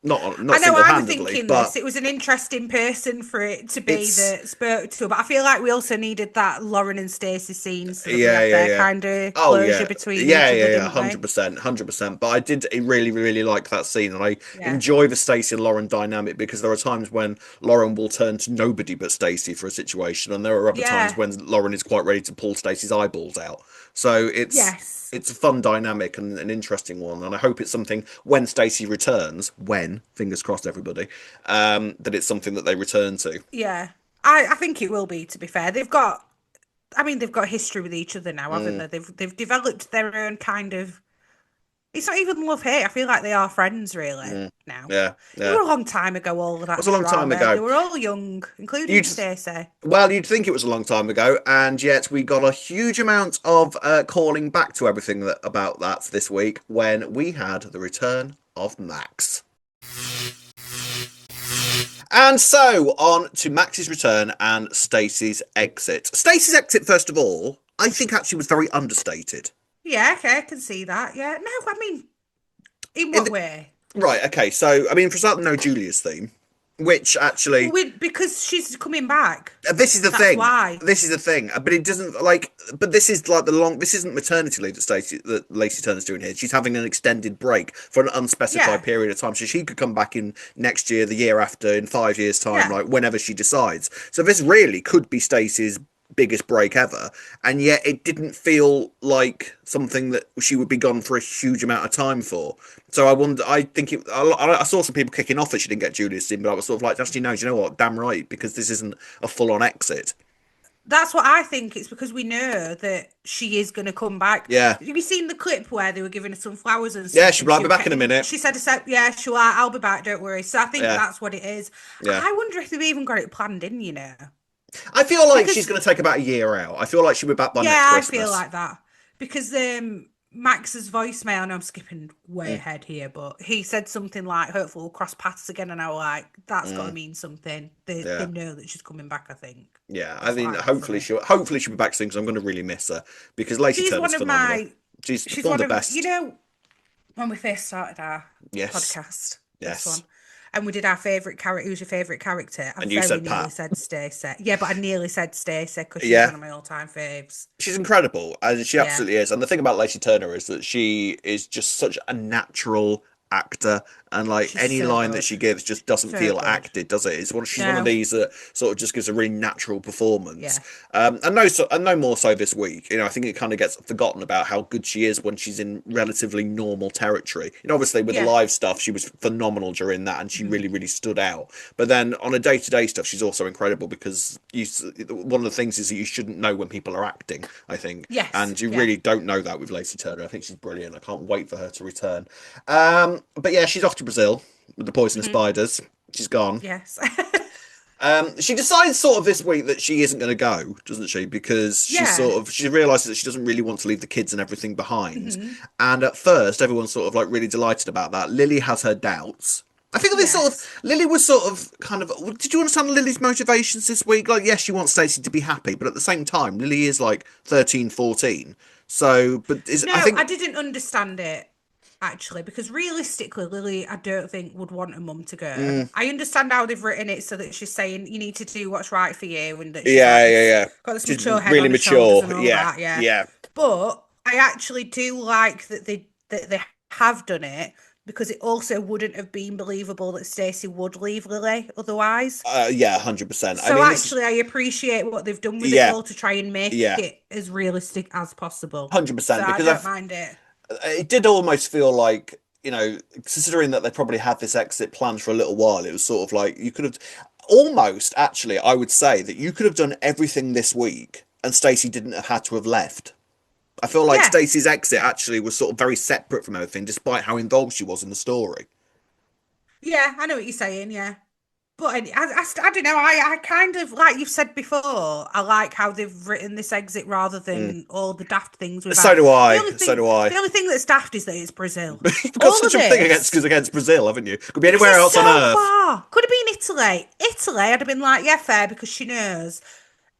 I Not know I was single-handedly, thinking but this. It was an interesting person for it to be it's that spoke to her, but I feel like we also needed that Lauren and Stacey scene so that we yeah, had yeah, their yeah. kind of Oh closure yeah, between yeah, each other, yeah, yeah. didn't we? 100%, 100%. But I did really, really like that scene, and I Yeah. enjoy the Stacey and Lauren dynamic because there are times when Lauren will turn to nobody but Stacey for a situation, and there are other times Yeah. when Lauren is quite ready to pull Stacey's eyeballs out. So Yes. it's a fun dynamic and an interesting one, and I hope it's something when Stacey returns, when fingers crossed, everybody, that it's something that they return to. Yeah. I think it will be, to be fair. They've got history with each other now, haven't they? They've developed their own kind of it's not even love hate. I feel like they are friends really now. Yeah, It yeah. was It a long time ago, all of was that a long time drama. They ago. were all young, including You'd Stacey. Well, you'd think it was a long time ago, and yet we got a huge amount of calling back to everything about that this week when we had the return of Max. And so on to Max's return and Stacey's exit. Stacey's exit, first of all, I think actually was very understated. Yeah, okay, I can see that. Yeah. No, I mean, in In what the, way? right, okay. So, I mean, for starting, no Julia's theme, which Well, actually because she's coming back. this is the That's thing. why. This is the thing. But it doesn't like. But this is like the long. This isn't maternity leave that Lacey Turner's doing here. She's having an extended break for an unspecified Yeah. period of time, so she could come back in next year, the year after, in 5 years' time, Yeah. like whenever she decides. So this really could be Stacey's biggest break ever, and yet it didn't feel like something that she would be gone for a huge amount of time for. So I wonder. I think I saw some people kicking off that she didn't get Julia's in, but I was sort of like, actually, no. Do you know what? Damn right, because this isn't a full-on exit. That's what I think. It's because we know that she is going to come back. Yeah, Have you seen the clip where they were giving her some flowers and yeah. stuff? She'll And be like, be back in a minute. she said, yeah, sure, I'll be back, don't worry. So I think Yeah, that's what it is. yeah. I wonder if they've even got it planned in, I feel like she's Because, going to take about a year out. I feel like she'll be back by next yeah, I feel Christmas. like that. Because Max's voicemail, I know I'm skipping way Mm, ahead here, but he said something like, hopefully we'll cross paths again. And I was like, that's got to mm, mean something. They yeah, know that she's coming back, I think. yeah. I That's what mean, I got from it. hopefully she'll be back soon because I'm going to really miss her because Lacey She's Turner's one of phenomenal. my She's she's one of one the of best. when we first started our Yes, podcast, this yes. one, and we did our favourite character. Who's your favourite character? I And you very said nearly Pat. said Stacey. Yeah, but I nearly said Stacey because she's Yeah, one of my all-time faves. she's incredible, and she Yeah. absolutely is. And the thing about Lacey Turner is that she is just such a natural actor, and like She's any so line that good. she gives just doesn't So feel good. acted, does it? She's one of No. these that sort of just gives a really natural performance. Yeah. And no more so this week. I think it kind of gets forgotten about how good she is when she's in relatively normal territory. Obviously with the Yeah. live stuff, she was phenomenal during that, and she Mhm. really, really stood out. But then on a day-to-day stuff, she's also incredible because one of the things is that you shouldn't know when people are acting, I think, Yes. and you Yeah. really don't know that with Lacey Turner. I think she's brilliant. I can't wait for her to return. But yeah, she's off to Brazil with the poisonous Mhm. spiders. She's gone. Yes. She decides sort of this week that she isn't going to go, doesn't she? Because Yeah. she realizes that she doesn't really want to leave the kids and everything behind. Mhm. And at first, everyone's sort of like really delighted about that. Lily has her doubts. I think this sort of Yes. Lily was sort of kind of. Did you understand Lily's motivations this week? Like, yes, she wants Stacey to be happy, but at the same time, Lily is like 13, 14. So, but is I No, I think didn't understand it actually because realistically, Lily, I don't think would want her mum to go. mm, I understand how they've written it so that she's saying you need to do what's right for you, and that she's yeah, like yeah, this, yeah. got this She's mature head really on her shoulders mature. and all Yeah, that. Yeah, yeah. but I actually do like that they have done it because it also wouldn't have been believable that Stacey would leave Lily otherwise. Yeah, 100%. I So mean, this is actually, I appreciate what they've done with it yeah, all to try and make yeah, it as realistic as possible. So 100%. I Because don't mind it. it did almost feel like considering that they probably had this exit planned for a little while, it was sort of like you could have almost actually, I would say that you could have done everything this week, and Stacey didn't have had to have left. I feel like Yeah, Stacey's exit yeah, actually was sort of very separate from everything, despite how involved she was in the story. yeah. I know what you're saying. Yeah, but I don't know. I kind of like you've said before. I like how they've written this exit rather Mm. than all the daft things we've So had. do The I. only So thing, do I. the only thing that's daft is that it's Brazil. You've got All of such a thing against this Brazil, haven't you? Could be because anywhere it's else on so earth. far. Could have been Italy. Italy, I'd have been like, yeah, fair because she knows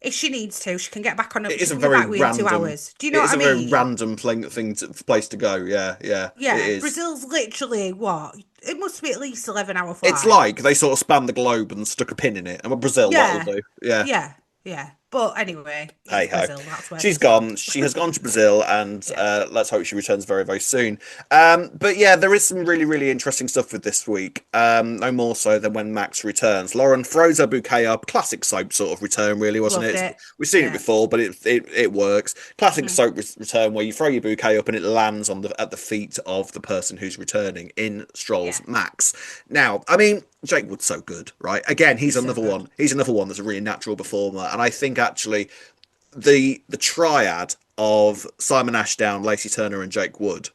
if she needs to, she can get back on. It She is a can be very back within two random. hours. Do you know It what is I a very mean? random place to go. Yeah, yeah, it Yeah, is. Brazil's literally what? It must be at least 11-hour It's flight. like they sort of spanned the globe and stuck a pin in it. And with Brazil, that'll Yeah, do. Yeah. yeah, yeah. But anyway, Hey it's ho. Brazil. That's where She's she's gone. gone. She has gone to Brazil, and Yeah. let's hope she returns very, very soon. But yeah, there is some really, really interesting stuff with this week. No more so than when Max returns. Lauren throws her bouquet up. Classic soap sort of return, really, wasn't Loved it? it. We've seen it Yeah. before, but it works. Classic Hmm. soap return where you throw your bouquet up and it lands at the feet of the person who's returning. In strolls Yeah. Max. Now, I mean, Jake Wood's so good, right? Again, he's He's so another good. one. He's another one that's a really natural performer, and I think actually the triad of Simon Ashdown, Lacey Turner, and Jake Wood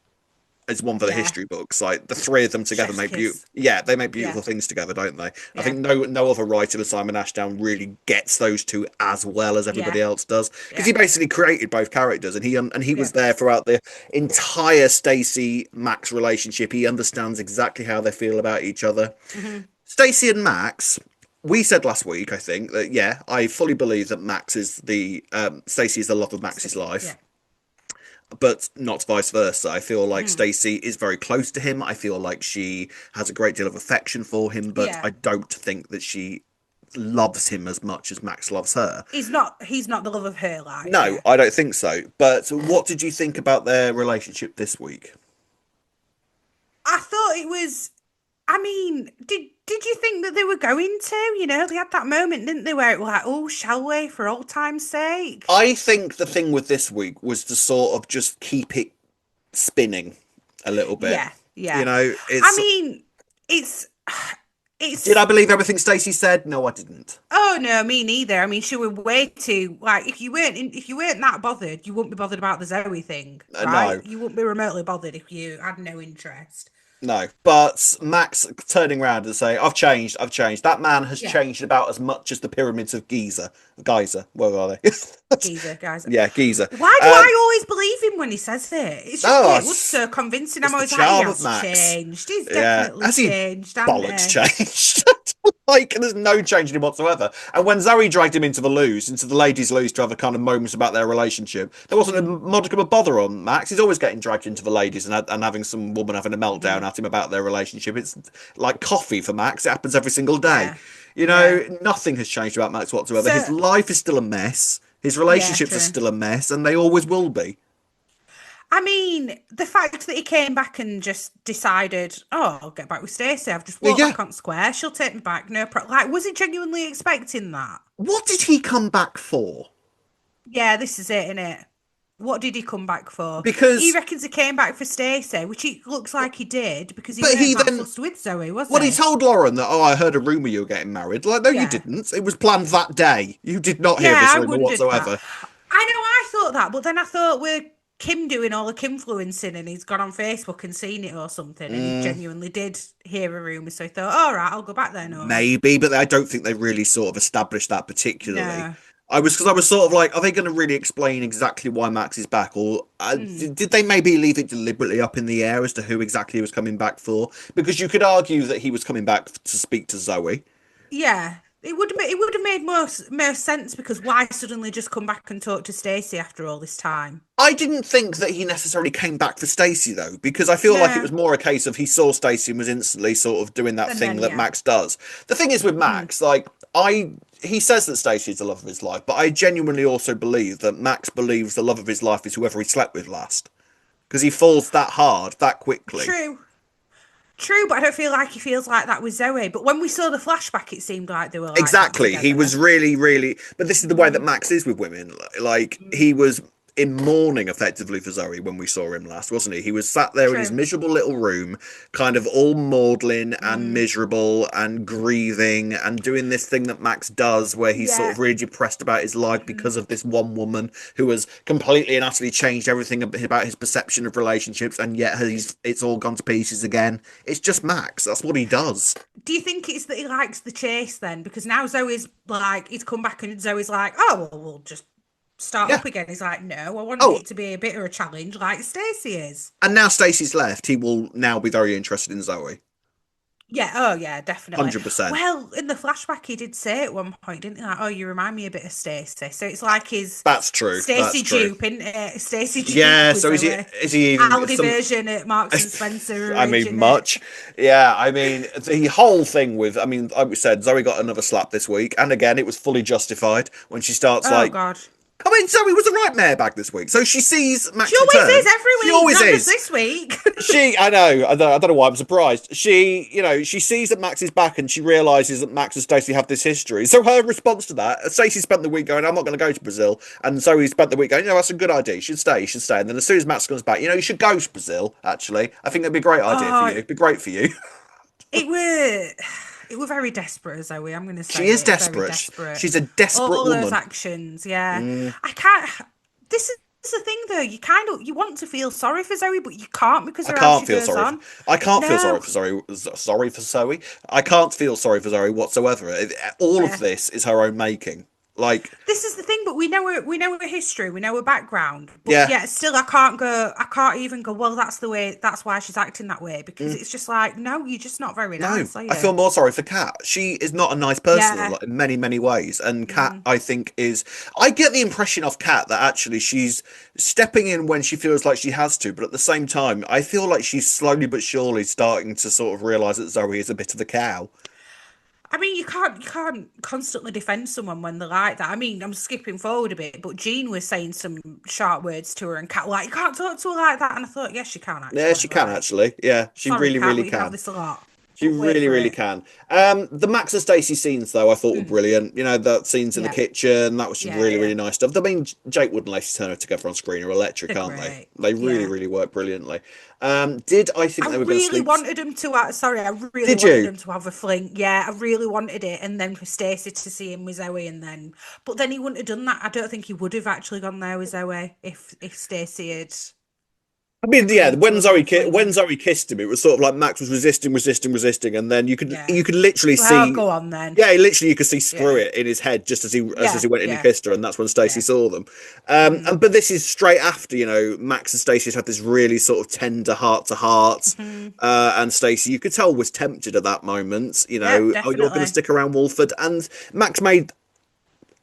is one for the Yeah. history books. Like the three of them together Chef's make beautiful. kiss. Yeah, they make Yeah. beautiful things together, don't they? I Yeah. think no other writer than Simon Ashdown really gets those two as well as everybody Yeah. else does, because Yeah. he basically created both characters, and he Yeah. was there throughout the entire Stacey Max relationship. He understands exactly how they feel about each other. Hmm. Stacey and Max, we said last week, I think, that yeah, I fully believe that Max is the Stacey is the love of Max's life. Yeah. but not vice versa. I feel like Stacey is very close to him. I feel like she has a great deal of affection for him, but Yeah. I don't think that she loves him as much as Max loves her. He's not the love of her life, No, yeah. I don't think so. But what did you think about their relationship this week? I thought it was. I mean, did you think that they were going to? You know, they had that moment, didn't they, where it was like, oh, shall we, for old time's sake? I think the thing with this week was to sort of just keep it spinning a little bit. Yeah, yeah. You know, I it's. mean, it's Did I it's. believe everything Stacey said? No, I didn't. Oh no, me neither. I mean, she was way too like if you weren't that bothered, you wouldn't be bothered about the Zoe thing, right? No, You wouldn't be remotely bothered if you had no interest. no. But Max turning around and saying, I've changed, I've changed. That man has Yeah, changed about as much as the pyramids of Giza. Where are they? geezer, guys. Yeah, Giza. Why do I always believe him when he says it? It's just No, it was so convincing. it's I'm the always like, he charm of has Max. changed. He's Yeah. definitely Has he changed, hasn't bollocks he? changed? Like, there's no change in him whatsoever. And when Zoe dragged him into the ladies' loos to have a kind of moments about their relationship, there wasn't a modicum of bother on Max. He's always getting dragged into the ladies and having some woman having a meltdown at him about their relationship. It's like coffee for Max. It happens every single day. Yeah, You yeah. know, nothing has changed about Max whatsoever. His So life is still a mess. His yeah, relationships are true. still a mess, and they always will be. I mean, the fact that he came back and just decided, oh, I'll get back with Stacey. I've just Yeah, walked yeah. back on square. She'll take me back. No problem. Like, was he genuinely expecting that? What did he come back for? Yeah, this is it, innit? What did he come back for? He Because, reckons he came back for Stacey, which it looks like he did because he but weren't he that then fussed with Zoe, was Well, he he? told Lauren that, oh, I heard a rumour you were getting married. Like, no, you Yeah. didn't. It was planned that day. You did not hear Yeah, this I rumour wondered that. whatsoever. I know I thought that, but then I thought we're Kim doing all the Kimfluencing and he's gone on Facebook and seen it or something and he genuinely did hear a rumour, so he thought, all right, I'll go back there now. Maybe, but I don't think they really sort of established that particularly. No. Because I was sort of like, are they going to really explain exactly why Max is back, or did they maybe leave it deliberately up in the air as to who exactly he was coming back for? Because you could argue that he was coming back to speak to Zoe. Yeah. It would have made more sense because why suddenly just come back and talk to Stacey after all this time? I didn't think that he necessarily came back for Stacey though, because I feel like it No. was more a case of he saw Stacey and was instantly sort of doing that And thing then that yeah. Max does. The thing is with Max, like he says that Stacey is the love of his life, but I genuinely also believe that Max believes the love of his life is whoever he slept with last, because he falls that hard that quickly. True. True, but I don't feel like he feels like that with Zoe. But when we saw the flashback, it seemed like they were like that Exactly. He was together. really, really. But this is the way that Max is with women. Like, he was in mourning effectively for Zoe when we saw him last, wasn't he? He was sat there in his True. miserable little room, kind of all maudlin and miserable and grieving and doing this thing that Max does where he's sort Yeah. of really depressed about his life because of this one woman who has completely and utterly changed everything about his perception of relationships, and yet it's all gone to pieces again. It's just Max. That's what he does. Do you think it's that he likes the chase then? Because now Zoe's like, he's come back and Zoe's like, oh, well, we'll just start Yeah. up again. He's like, no, I want Oh, it to be a bit of a challenge like Stacey is. and now Stacey's left, he will now be very interested in Zoe. Yeah, oh yeah, definitely. 100%. Well, in the flashback, he did say at one point, didn't he? Like, oh, you remind me a bit of Stacey. So it's like his That's true. Stacey That's true. dupe, isn't it? Stacey dupe. Yeah, with so Zoe. is he even Aldi version at Marks and Spencer I mean, originate. much. Yeah, I mean, the whole thing with, I mean, like we said, Zoe got another slap this week, and again, it was fully justified when she starts Oh like, God. I mean, Zoe was the right mare back this week. So she sees Max She always return. is every week. She always not is. just this week. I don't know why I'm surprised. She sees that Max is back and she realizes that Max and Stacey have this history. So her response to that, Stacey spent the week going, I'm not going to go to Brazil. And Zoe spent the week going, that's a good idea. You should stay. You should stay. And then as soon as Max comes back, you should go to Brazil, actually. I think that'd be a great idea for you. It'd be great for you. It were very desperate, Zoe. I'm going to say She is it, very desperate. desperate. She's a desperate all woman. those actions, yeah. I can't. This is the thing, though. You want to feel sorry for Zoe, but you can't because I of how can't she feel goes sorry. on. I can't feel No. sorry for Zoe. Sorry for Zoe. I can't feel sorry for Zoe whatsoever. All Yeah. of this is her own making. Like, This is the thing, but we know her history, we know her background, but Yeah. yeah, still I can't even go, well, that's why she's acting that way, because it's just like, no, you're just not very No, nice, are I feel you? more sorry for Kat. She is not a nice person Yeah. in many, many ways. And Kat, I think, is. I get the impression of Kat that actually she's stepping in when she feels like she has to, but at the same time, I feel like she's slowly but surely starting to sort of realise that Zoe is a bit of a cow. I mean, you can't constantly defend someone when they're like that. I mean, I'm skipping forward a bit, but Jean was saying some sharp words to her, and Kat like, you can't talk to her like that. And I thought, yes, you can Yeah, actually. she can Like, actually. Yeah, she sorry, really, Kat, really but you can have can. this a lot. She But wait really, for really it. can. The Max and Stacey scenes, though, I thought were brilliant. You know, the scenes in the Yeah, kitchen, that was some yeah, really, yeah. really nice stuff. I mean, Jake Wood and Lacey Turner together on screen are electric, They're aren't they? great. They really, Yeah. really work brilliantly. Did I think I they were going to really sleep? wanted them to. Sorry, I really Did wanted you? them to have a fling. Yeah, I really wanted it, and then for Stacey to see him with Zoe, and then, but then he wouldn't have done that. I don't think he would have actually gone there with Zoe if Stacey had I mean, yeah, agreed to a When fling. Zoe kissed him, it was sort of like Max was resisting, resisting, resisting, and then Yeah. you could literally Well, see, go on then. yeah, literally you could see screw Yeah. it in his head just as Yeah. he went in and Yeah. kissed her, and that's when Stacey Yeah. saw them. But this is straight after, you know, Max and Stacey had this really sort of tender heart to heart, and Stacey, you could tell, was tempted at that moment. You Yeah, know, oh, you're going to definitely. stick around Walford, and Max made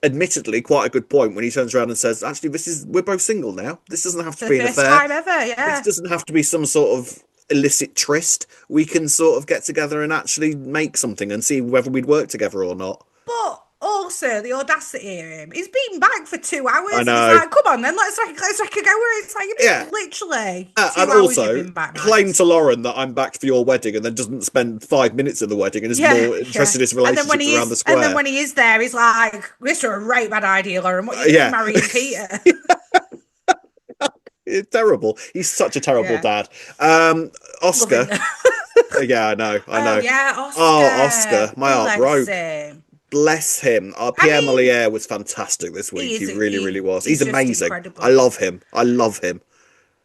admittedly quite a good point when he turns around and says, actually, we're both single now. This doesn't have to For the be an first affair. time ever, This yeah. doesn't have to be some sort of illicit tryst. We can sort of get together and actually make something and see whether we'd work together or not. But also the audacity of him. He's been back for 2 hours I and he's know. like, come on then, let's go where it's like, you've Yeah. been literally And 2 hours you've also been back, claim Max. to Lauren that I'm back for your wedding and then doesn't spend 5 minutes in the wedding and is Yeah, more yeah. interested in his And then relationships around the and then square. when he is there, he's like, this is a right bad idea, Lauren. What are you doing Yeah. marrying Peter? It's terrible. He's such a terrible Yeah. dad. Loving Oscar. them. Yeah, I know. I Oh know. yeah, Oh, Oscar. Oscar. My heart Bless broke. him. Bless him. I Pierre mean, Moliere was fantastic this week. He really, really was. He's he's just amazing. I incredible. love him. I love him.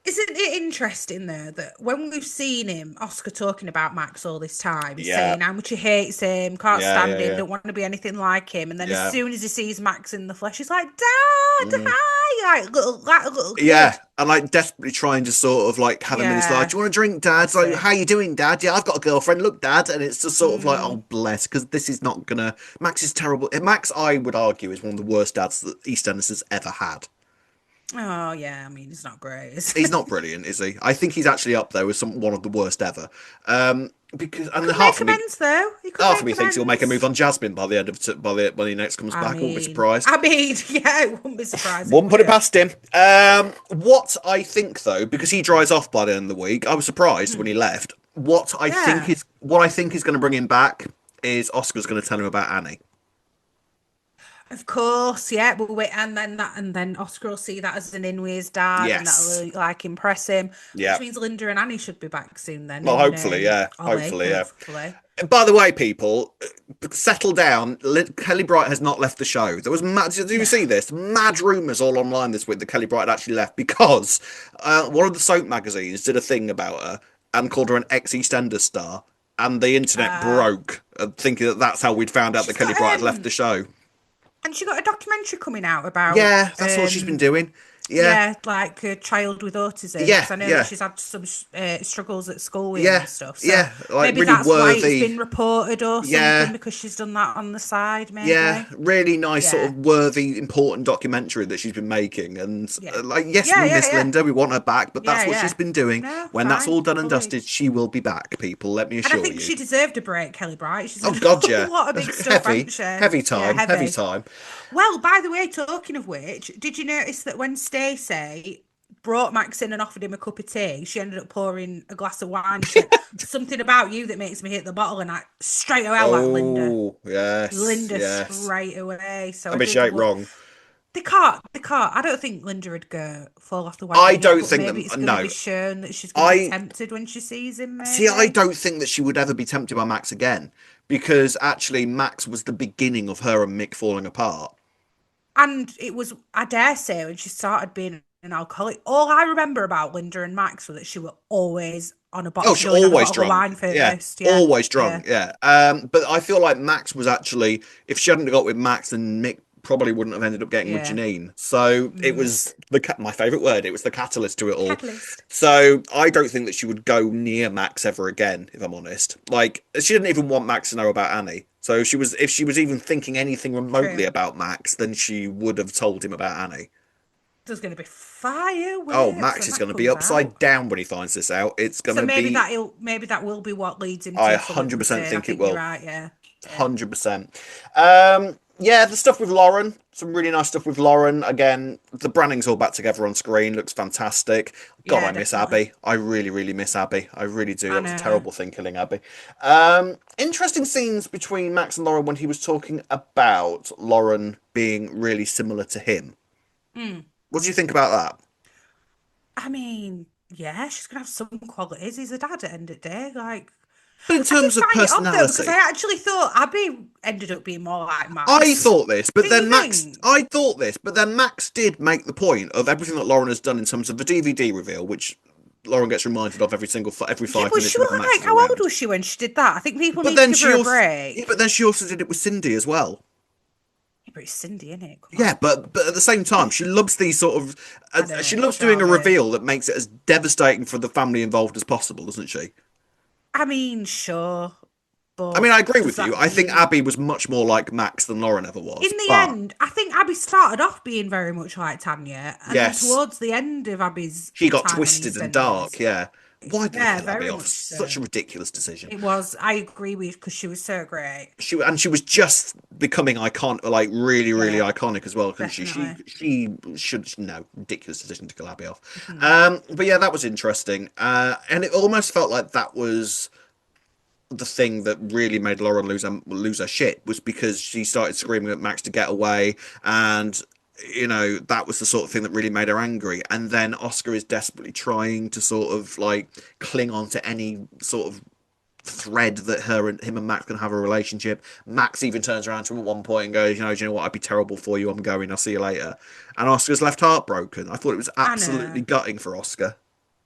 Isn't it interesting though that when we've seen him, Oscar talking about Max all this time, Yeah. saying how much he hates him, can't Yeah, stand yeah, him, yeah. don't want to be anything like him, and then as Yeah. soon as he sees Max in the flesh, he's like, "Dad, Mm. hi!" Like a little Yeah. kid. And like desperately trying to sort of like have him in his life. Yeah, Do you want a drink, Dad? It's that's like, it. how you doing, Dad? Yeah, I've got a girlfriend. Look, Dad. And it's just sort of like, oh, Mm. bless, because this is not gonna. Max is terrible. Max, I would argue, is one of the worst dads that EastEnders has ever had. Oh yeah, I mean it's not great. Is He's it? not brilliant, is he? I think he's actually up there with one of the worst ever. Because He and could half make of me amends though. He could half of make me thinks he'll make a move amends. on Jasmine by the end of when he next comes I back. I wouldn't be mean, surprised. I mean, yeah, it wouldn't be surprising, Wouldn't would put it it? past him. What I think though, because he dries off by the end of the week, I was surprised when he left. Yeah. What I think is going to bring him back is Oscar's going to tell him about Annie. Of course, yeah, but wait, and then Oscar will see that as an in with his dad, and that'll Yes. really like impress him. Yeah. Which means Linda and Annie should be back soon then Well, in hopefully, yeah. Ollie, Hopefully, yeah. hopefully. By the way, people, settle down. Kelly Bright has not left the show. There was mad. Did you No. see this? Mad rumours all online this week that Kelly Bright had actually left because one of the soap magazines did a thing about her and called her an ex-EastEnders star, and the internet broke, thinking that that's how we'd found out that She's Kelly got Bright had left the show. and she got a documentary coming out about Yeah, that's what she's been doing. Yeah, yeah, like a child with autism. yeah, Because I know yeah. that she's had some struggles at school with him Yeah, and stuff. So yeah, like maybe really that's why it's worthy. been reported or Yeah, something because she's done that on the side. yeah, Maybe. really nice, sort Yeah. of worthy, important documentary that she's been making. And Yeah. like, yes, Yeah. we Yeah. miss Yeah. Linda, we want her back, but that's Yeah. what she's Yeah. been doing. No, When that's fine. all done and Fully. dusted, she will be back, people. Let me And I assure think you. she deserved a break, Kelly Bright. She's Oh done God, a yeah, lot of big stuff, heavy, hasn't she? heavy Yeah, time, heavy heavy. time. Well, by the way, talking of which, did you notice that when Stacey brought Max in and offered him a cup of tea, she ended up pouring a glass of wine. She said, something about you that makes me hit the bottle. And I straight away, I'm like, Linda. Oh yes, Linda yes. straight away. So I I mean, she did ain't look. wrong. They can't. I don't think Linda would go fall off the I wagon yet, don't but think maybe that. it's going to be No, shown that she's going to be I tempted when she sees him, see. I maybe. don't think that she would ever be tempted by Max again because actually Max was the beginning of her and Mick falling apart. And it was, I dare say, when she started being an alcoholic, all I remember about Linda and Max was that she were always on a bottle. Oh, She'd she's always had a always bottle of drunk. wine Yeah, first. always Yeah. drunk. Yeah. But I feel like Max was actually, if she hadn't got with Max, then Mick probably wouldn't have ended up getting with Yeah. Janine. So it was my favorite word. It was the catalyst to it all. Catalyst. So I don't think that she would go near Max ever again, if I'm honest. Like, she didn't even want Max to know about Annie. So if she was even thinking anything remotely True. about Max, then she would have told him about Annie. There's going to be fireworks Oh, when Max is that going to be comes upside out. down when he finds this out. It's going So to be. maybe that will be what leads him I to something 100% concern. I think it think you're will. right. Yeah. Yeah. 100%. Yeah, the stuff with Lauren, some really nice stuff with Lauren. Again, the branding's all back together on screen, looks fantastic. God, Yeah, I miss definitely. Abby. I really, really miss Abby. I really do. I That was a know. terrible thing, killing Abby. Interesting scenes between Max and Lauren when he was talking about Lauren being really similar to him. Mm. What do you think about that? I mean, yeah, she's gonna have some qualities. He's a dad at the end of the day. Like, But in I did terms of find it odd though because personality, I actually thought Abby ended up being more like I Max. thought this, but Didn't you then Max. think? I thought this, but then Max did make the point of everything that Lauren has done in terms of the DVD reveal, which Lauren gets reminded of every Yeah, five but minutes she whenever was Max like, is how old around. was she when she did that? I think people But need to then give her she a also, yeah, break. but then she also did it with Cindy as well. Yeah, but it's Cindy, innit? Come Yeah, on. but at the same time, she loves these sort of. I know, She loves doing a drama. reveal that makes it as devastating for the family involved as possible, doesn't she? I mean, sure, I but mean, I agree does with you. that I think mean Abby was much more like Max than Lauren ever was. in the But end, I think Abby started off being very much like Tanya, and then yes, towards the end of Abby's she got time on twisted and dark. EastEnders, Yeah. Why did they yeah, kill Abby very off? much Such so. a ridiculous decision. It was. I agree with because she was so great. She was just becoming icon, like really, really Yeah, iconic as well, couldn't she? definitely. She should no ridiculous decision to kill Abby off. Mhm. But yeah, that was interesting. And it almost felt like that was the thing that really made Lauren lose her shit was because she started screaming at Max to get away, and that was the sort of thing that really made her angry. And then Oscar is desperately trying to sort of like cling on to any sort of thread that him and Max can have a relationship. Max even turns around to him at one point and goes, do you know what? I'd be terrible for you. I'm going. I'll see you later. And Oscar's left heartbroken. I thought it was I absolutely know. gutting for Oscar.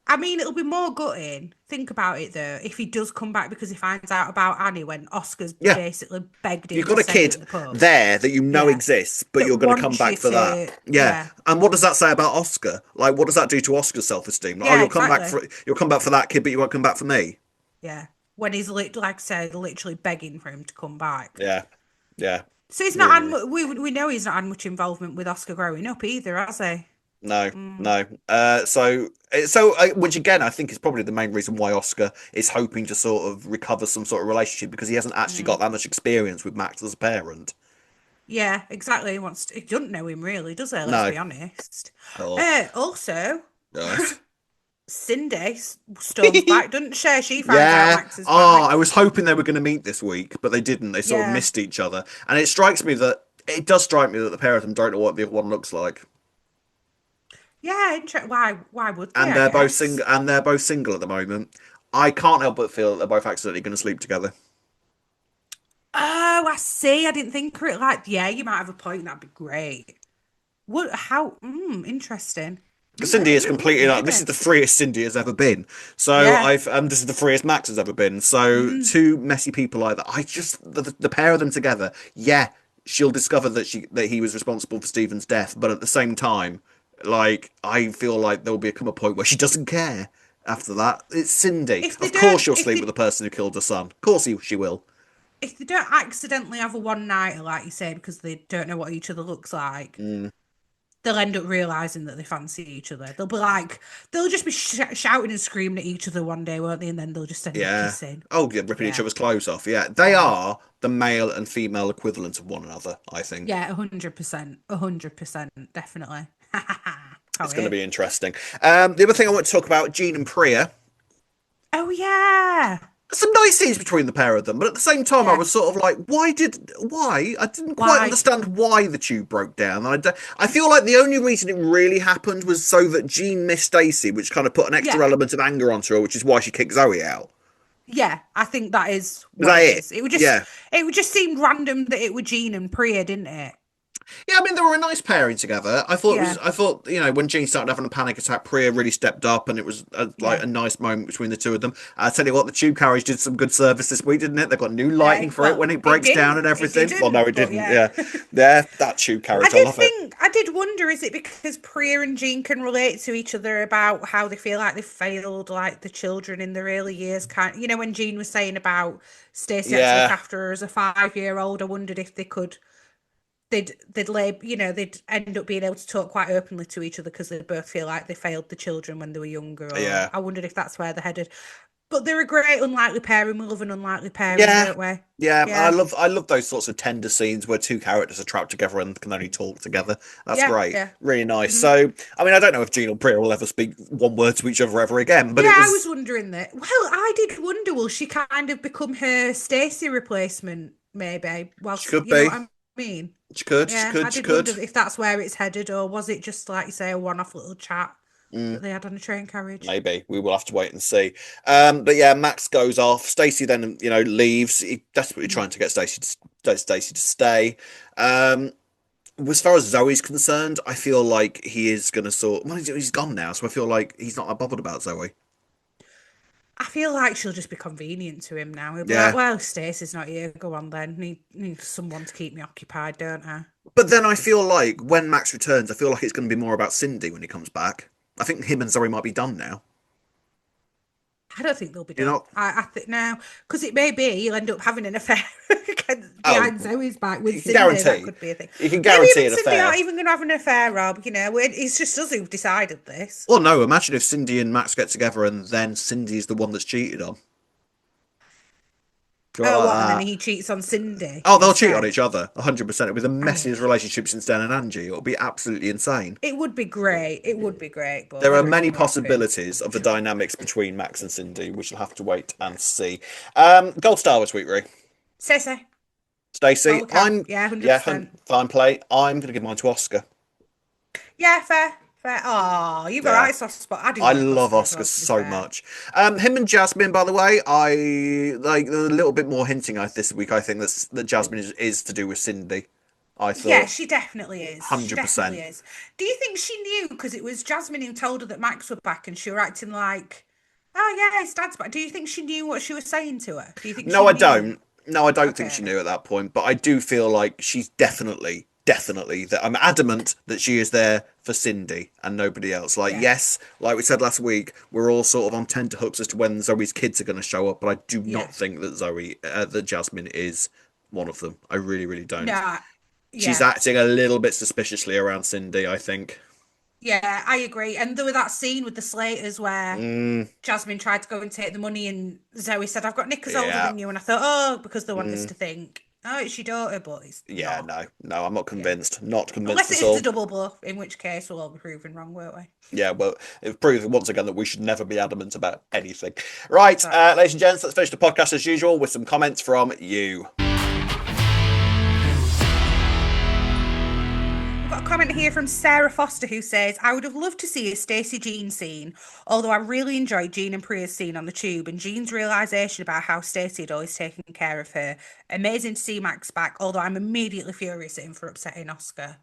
I mean, it'll be more gutting. Think about it though. If he does come back because he finds out about Annie when Oscar's Yeah, basically begged you've him got to a stay kid in the pub. there that you know Yeah, exists, but that you're going to come wants back you for that. to. Yeah. Yeah, And what does that say about Oscar? Like, what does that do to Oscar's self-esteem? Like, oh, yeah, exactly. you'll come back for that kid, but you won't come back for me. Yeah, when he's like I said, literally begging for him to come back. Yeah. Yeah. So he's not Really. had. We know he's not had much involvement with Oscar growing up either, has he? No, Mm, no. Which again, I think is probably the main reason why Oscar is hoping to sort of recover some sort of relationship because he hasn't actually mm. got that much experience with Max as a parent. Yeah, exactly. He doesn't know him really, does he? Let's No. be honest. Oh, Also, yes. Cindy storms back, doesn't she? She finds out Yeah. Max is Oh, back. I was hoping they were going to meet this week, but they didn't. They sort of Yeah, missed each other, and it does strike me that the pair of them don't know what the other one looks like, yeah. Why would they? and I guess. they're both single at the moment. I can't help but feel that they're both accidentally going to sleep together. Oh, I see. I didn't think of it like. Yeah, you might have a point. That'd be great. What? How? Interesting. Cindy is completely like this is Maybe. the freest Cindy has ever been. So Yeah. I've this is the freest Max has ever been. So Mm, two messy people like that. I just the pair of them together. Yeah, she'll discover that he was responsible for Stephen's death, but at the same time, like I feel like there will become a point where she doesn't care. After that, it's Cindy. if they Of course, don't, she'll sleep with the person who killed her son. Of course, she will. if they don't accidentally have a one nighter, like you say, because they don't know what each other looks like, Mm, they'll end up realizing that they fancy each other. They'll be like, they'll just be shouting and screaming at each other one day, won't they? And then they'll just end up yeah. kissing. Oh, yeah, ripping each Yeah, other's clothes off. Yeah, they yeah, are the male and female equivalent of one another. I think. yeah. 100%, 100%, definitely. It's Can't going to wait. be interesting. The other thing I want to talk about, Jean and Priya. Oh yeah, Some nice scenes between the pair of them, but at the same time, I yeah. was sort of like, why? I didn't quite Why? understand why the tube broke down. I feel like the only reason it really happened was so that Jean missed Stacey, which kind of put an extra Yeah, element of anger onto her, which is why she kicked Zoe out. yeah. I think that is Was what that it it? is. It would just, Yeah. it would just seem random that it was Jean and Priya, didn't it? Yeah, I mean they were a nice pairing together. I thought it was. Yeah, I thought when Jean started having a panic attack, Priya really stepped up, and it was like yeah, a nice moment between the two of them. I tell you what, the tube carriage did some good service this week, didn't it? They've got new lighting yeah. for it Well, when it it breaks down and didn't. It everything. Well, no, didn't. it But didn't. yeah. Yeah, yeah, that tube I carriage, I did love it. think, I did wonder, is it because Priya and Jean can relate to each other about how they feel like they failed, like the children in their early years? When Jean was saying about Stacey had to look Yeah, after her as a 5 year old, I wondered if they could, they'd end up being able to talk quite openly to each other because they both feel like they failed the children when they were younger, or yeah. I wondered if that's where they're headed. But they're a great unlikely pairing. We love an unlikely pairing, Yeah, don't we? yeah, I Yeah, love those sorts of tender scenes where two characters are trapped together and can only talk together. That's yeah, great, yeah. really nice. Hmm. So, I mean, I don't know if Jean or Priya will ever speak one word to each other ever again, but Yeah, it I was was wondering that. Well, I did wonder, will she kind of become her Stacey replacement, maybe? she Whilst, could you know be, what I mean? she Yeah, I could, she did could. wonder if that's where it's headed, or was it just, like you say, a one off little chat Mm, that they had on a train carriage? maybe we will have to wait and see. But yeah, Max goes off. Stacey then leaves. He desperately Mhm. trying to get Stacey to stay. Um, as far as Zoe's concerned, I feel like he is going to well, he's gone now, so I feel like he's not that bothered about Zoe. I feel like she'll just be convenient to him now. He'll be like, Yeah. well, Stacey's not here. Go on then. Need someone to keep me occupied, don't I? But then I feel like when Max returns, I feel like it's going to be more about Cindy when he comes back. I think him and Zoe might be done now. I don't think they'll be You done. know? I think now, because it may be he'll end up having an affair Oh, behind Zoe's back with you can Cindy. That guarantee. could be a thing. You can Maybe him guarantee and an Cindy aren't affair. even going to have an affair, Rob. It's just us who've decided this. Well, no, imagine if Cindy and Max get together and then Cindy's the one that's cheated on. Do it Oh, like what? And then that. he cheats on Cindy Oh, they'll cheat on instead. each other, 100%. It'll be the I mean, messiest relationship since Dan and Angie. It'll be absolutely insane. it would be great. It would be great, but There are whether it many will happen, possibilities of the sure. dynamics between Max and Cindy. We shall have to wait and see. Gold star this week, Ree. Say. Stacey, Roll count. I'm Yeah, yeah, 100%. fine play. I'm going to give mine to Oscar. Yeah, fair. Fair. Oh, you've got a Yeah, right soft spot. I do I like love Oscar as Oscar well, to be so fair. much. Him and Jasmine, by the way, I like a little bit more hinting this week. I think that Jasmine is to do with Cindy. I Yeah, thought she definitely is. She definitely 100%. is. Do you think she knew? Because it was Jasmine who told her that Max were back and she were acting like, oh, yeah, his dad's back. Do you think she knew what she was saying to her? Do you think she No, I knew? don't. No, I don't think she Okay. knew at that point, but I do feel like she's definitely that I'm adamant that she is there for Cindy and nobody else. Like, Yeah. yes, like we said last week, we're all sort of on tenterhooks as to when Zoe's kids are going to show up, but I do Yeah. not think that that Jasmine is one of them. I really, really don't. No. She's Yeah. acting a little bit suspiciously around Cindy, I think. Yeah, I agree. And there was that scene with the Slaters where Mm, Jasmine tried to go and take the money and Zoe said, I've got Nickers older yeah. than you. And I thought, oh, because they want us Mm, to think, oh, it's your daughter, but it's yeah, not. no, I'm not Yeah. convinced. Not convinced Unless at it is a all. double bluff, in which case we'll all be proven wrong, won't we? Yeah, well, it proves once again that we should never be adamant about anything. Right, Exactly. ladies and gents, let's finish the podcast as usual with some comments from you. We've got a comment here from Sarah Foster who says, I would have loved to see a Stacey Jean scene, although I really enjoyed Jean and Priya's scene on the tube and Jean's realisation about how Stacey had always taken care of her. Amazing to see Max back, although I'm immediately furious at him for upsetting Oscar.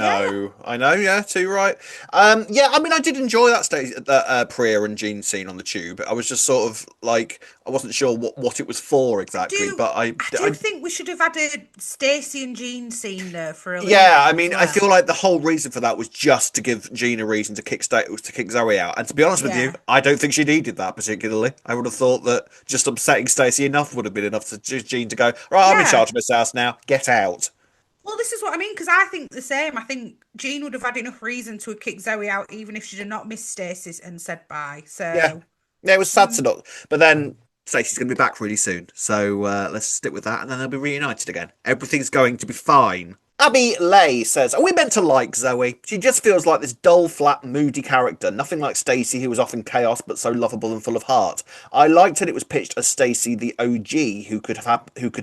Yeah, I know, yeah, too right. Yeah, I mean, I did enjoy that Priya and Jean scene on the tube. I was just sort of like, I wasn't sure what it was for exactly, but I do think we should have had a Stacey and Jean scene there for a little yeah, I bit as mean, I feel well. like the whole reason for that was just to give Jean a reason to kick Zoe out. And to be honest with you, Yeah. I don't think she needed that particularly. I would have thought that just upsetting Stacey enough would have been enough to just Jean to go, right, I'm in Yeah. charge of this house now. Get out. Well, this is what I mean, because I think the same. I think Jean would have had enough reason to have kicked Zoe out, even if she'd have not missed Stacey and said bye. Yeah, So, yeah, it was sad to mm, not. But then Stacey's going to be back really soon, so let's stick with that, and then they'll be reunited again. Everything's going to be fine. Abby Lay says, "Are we meant to like Zoe? She just feels like this dull, flat, moody character. Nothing like Stacey, who was often chaos but so lovable and full of heart. I liked that it was pitched as Stacey, the OG, who could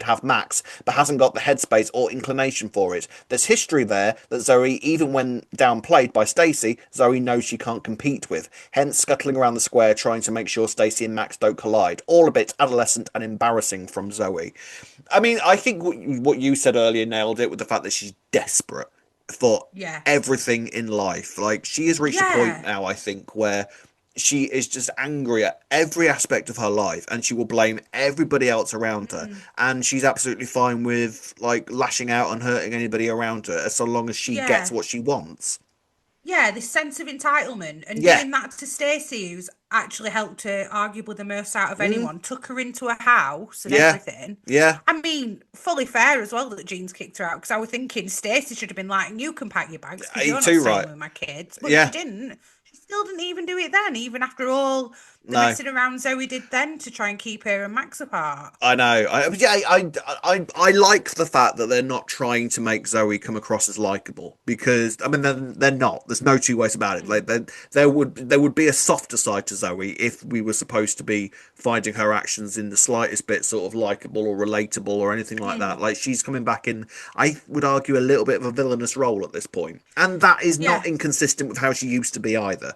have Max, but hasn't got the headspace or inclination for it. There's history there that Zoe, even when downplayed by Stacey, Zoe knows she can't compete with. Hence, scuttling around the square trying to make sure Stacey and Max don't collide. All a bit adolescent and embarrassing from Zoe." I mean, I think what you said earlier nailed it with the fact that she's desperate. for Yeah. everything in life. Like, she has reached a point Yeah. now, I think, where she is just angry at every aspect of her life, and she will blame everybody else around her, Mm. and she's absolutely fine with like lashing out and hurting anybody around her, as so long as she gets Yeah. what she wants. Yeah, this sense of entitlement and Yeah. doing that to Stacey, who's actually helped her arguably the most out of Mm, anyone, took her into a house and yeah. everything. Yeah. I mean, fully fair as well that Jean's kicked her out because I was thinking Stacey should have been like, "You can pack your bags because You you're not too staying right. with my kids," but she Yeah. didn't. She still didn't even do it then, even after all the No. messing around Zoe did then to try and keep her and Max apart. I know. I like the fact that they're not trying to make Zoe come across as likable, because I mean they're not. There's no two ways about it. Like, Mm. there would be a softer side to Zoe if we were supposed to be finding her actions in the slightest bit sort of likable or relatable or anything like that. Mm. Like, she's coming back in, I would argue, a little bit of a villainous role at this point, and that is not Yeah. inconsistent with how she used to be either.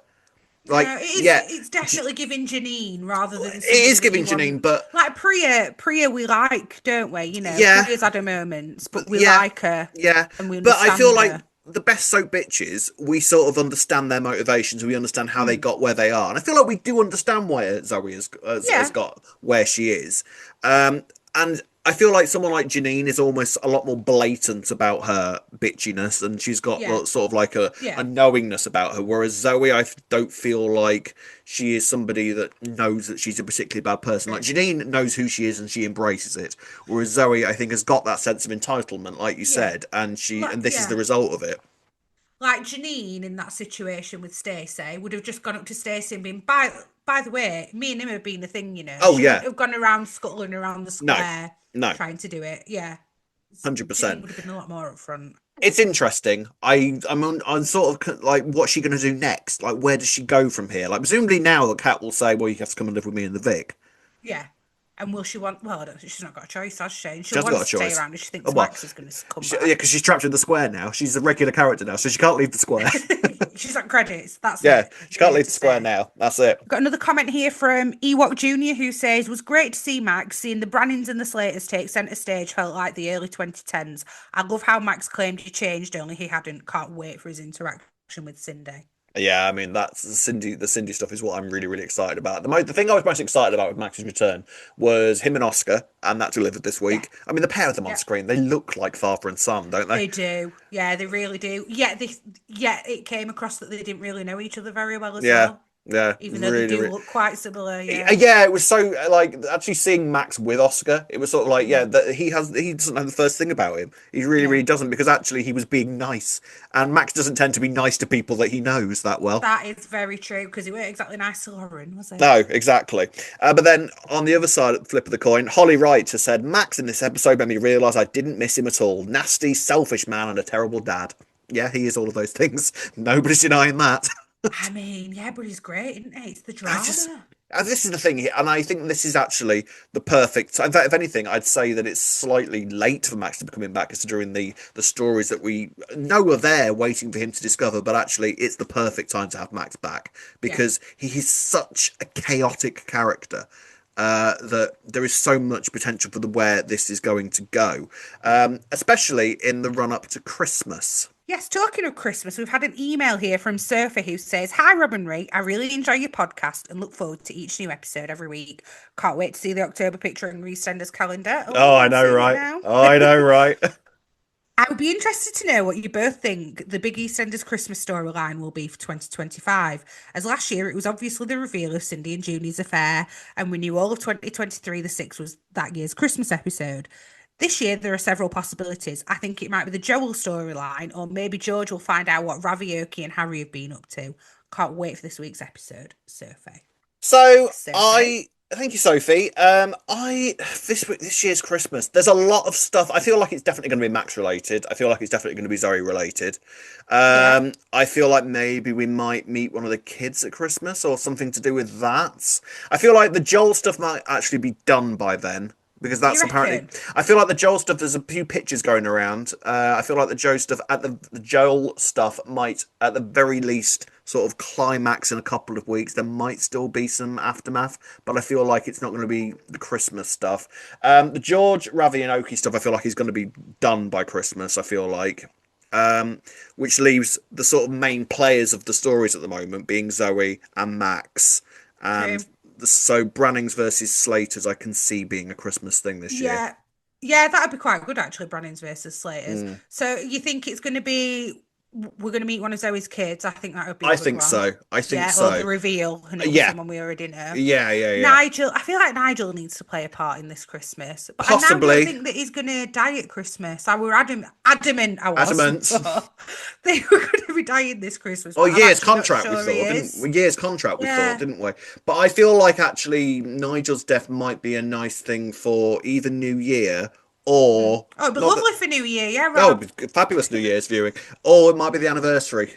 Like, No, it is. yeah, It's definitely giving Janine rather than it is somebody that giving you Janine, want. but Like Priya, we like, don't we? You know, yeah. Priya's had her moments, But but we yeah, like her yeah. and we But I feel understand like her. the best soap bitches, we sort of understand their motivations. We understand how they Mm. got where they are, and I feel like we do understand why Zoe has Yeah, got where she is. And I feel like someone like Janine is almost a lot more blatant about her bitchiness, and she's got yeah, sort of like a yeah, knowingness about her. Whereas Zoe, I don't feel like she is somebody that knows that she's a particularly bad person. Like, Janine knows who she is and she embraces it. Whereas Zoe, I think, has got that sense of entitlement, like you yeah. said, and this is the Yeah. result of it. Like Janine in that situation with Stacey would have just gone up to Stacey and been, by the way, me and him have been a thing, you know. Oh She yeah, wouldn't have gone around scuttling around the no, square no, trying to do it. Yeah. 100%. Janine would have been a lot more upfront. It's interesting. I'm sort of like, what's she going to do next? Like, where does she go from here? Like, presumably now the cat will say, "Well, you have to come and live with me in the Vic." Yeah. And will she want? Well, I don't, she's not got a choice, has she? And She she'll hasn't want got to a stay choice. around if she Oh, thinks well, Max is going to come yeah, back. because she's trapped in the square now. She's a regular character now, so she can't leave the square. She's got credits. That's Yeah, it. she She's can't here leave to the square stay. now. That's it. Got another comment here from Ewok Jr. who says, was great to see Max. Seeing the Brannings and the Slaters take centre stage felt like the early 2010s. I love how Max claimed he changed, only he hadn't. Can't wait for his interaction with Cindy. Yeah, I mean, that's the Cindy. The Cindy stuff is what I'm really, really excited about. The thing I was most excited about with Max's return was him and Oscar, and that delivered this Yeah. week. I mean, the pair of them on Yeah. screen, they look like father and son, don't they? They do. Yeah, they really do. Yeah, it came across that they didn't really know each other very well as Yeah, well. yeah, Even though they really, do really. look quite similar, yeah. Yeah, it was so like, actually seeing Max with Oscar. It was sort of like, yeah, Mm. that he doesn't know the first thing about him. He really, No. really doesn't, because actually he was being nice, and Max doesn't tend to be nice to people that he knows that well. That is very true because he weren't exactly nice to Lauren, was he? No, exactly. But then on the other side, of the flip of the coin, Holly Wright has said, Max in this episode made me realise I didn't miss him at all. Nasty, selfish man and a terrible dad. Yeah, he is all of those things. Nobody's denying that. I mean, yeah, but he's great, isn't he? It's the I just. drama. This is the thing here, and I think this is actually the perfect. In fact, if anything, I'd say that it's slightly late for Max to be coming back, considering the stories that we know are there waiting for him to discover. But actually, it's the perfect time to have Max back, Yeah. because he is such a chaotic character. That there is so much potential for where this is going to go, especially in the run up to Christmas. Yes, talking of Christmas, we've had an email here from Surfer who says, "Hi, Robin Ray. I really enjoy your podcast and look forward to each new episode every week. Can't wait to see the October picture and Resender's calendar." Oh, Oh, I I'm know, seeing it right? now. Oh, I know, right? I would be interested to know what you both think the big EastEnders Christmas storyline will be for 2025. As last year, it was obviously the reveal of Cindy and Junie's affair, and we knew all of 2023, the 6th was that year's Christmas episode. This year, there are several possibilities. I think it might be the Joel storyline, or maybe George will find out what Ravi, Oki, and Harry have been up to. Can't wait for this week's episode. Sophie. So Sophie? I thank you, Sophie. I this year's Christmas. There's a lot of stuff. I feel like it's definitely going to be Max related. I feel like it's definitely going to be Zoe related. Yeah. I feel like maybe we might meet one of the kids at Christmas or something to do with that. I feel like the Joel stuff might actually be done by then, because You that's apparently. reckon? I feel like the Joel stuff. There's a few pictures going around. I feel like the Joel stuff might, at the very least, sort of climax in a couple of weeks. There might still be some aftermath, but I feel like it's not going to be the Christmas stuff. The George, Ravi, and Oki stuff, I feel like is going to be done by Christmas. I feel like. which leaves the sort of main players of the stories at the moment being Zoe and Max. And True. so Brannings versus Slaters, I can see being a Christmas thing this year. Yeah. Yeah, that'd be quite good actually, Brannings versus Slaters. Mm. So you think it's going to be we're going to meet one of Zoe's kids? I think that would be a I good think one. so. I think Yeah, or so. the reveal, and it'll be Yeah, someone we already know. yeah. Nigel, I feel like Nigel needs to play a part in this Christmas, but I now don't Possibly. think that he's going to die at Christmas. I were adamant I was Adamant. they were going to be dying this Christmas, Oh, but I'm year's actually not contract we sure he thought, didn't is. we? Year's contract we thought, Yeah. didn't we? But I feel like actually Nigel's death might be a nice thing for either New Year or Oh, it'd be not that. lovely for New Year, yeah, Oh, Rob. fabulous New Year's viewing, or it might be the anniversary.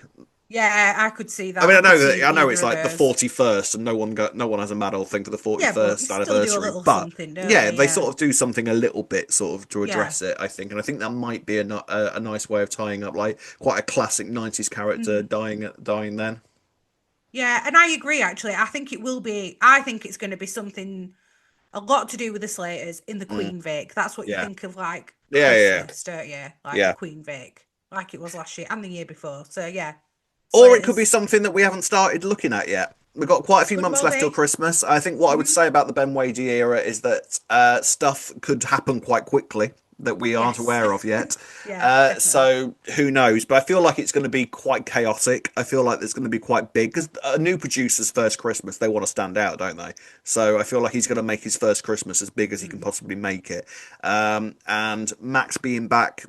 Yeah, I could see I that. mean, I I could know see that I know either it's of like the those. 41st, and no one has a mad old thing for the Yeah, but you 41st still do a anniversary. little But something, don't yeah, they? they Yeah. sort of do something a little bit sort of to Yeah. address it, I think, and I think that might be a nice way of tying up like quite a classic 90s character dying then. Yeah, and I agree actually. I think it will be I think it's going to be something a lot to do with the Slaters in the Mm, Queen Vic. That's what you yeah, think of like yeah. Christmas, don't you? Like the Yeah. Queen Vic, like it was last year and the year before. So yeah, Or it could be Slaters something that we haven't started looking at yet. We've got quite a few could months well left till be. Christmas. I think what I would Hmm. say about the Ben Wadey era is that stuff could happen quite quickly that we aren't Yes. aware of yet. Yeah, definitely. So who knows? But I feel like it's going to be quite chaotic. I feel like it's going to be quite big because a new producer's first Christmas, they want to stand out, don't they? So I feel like he's going to make his first Christmas as big as he can Mm. possibly make it. And Max being back,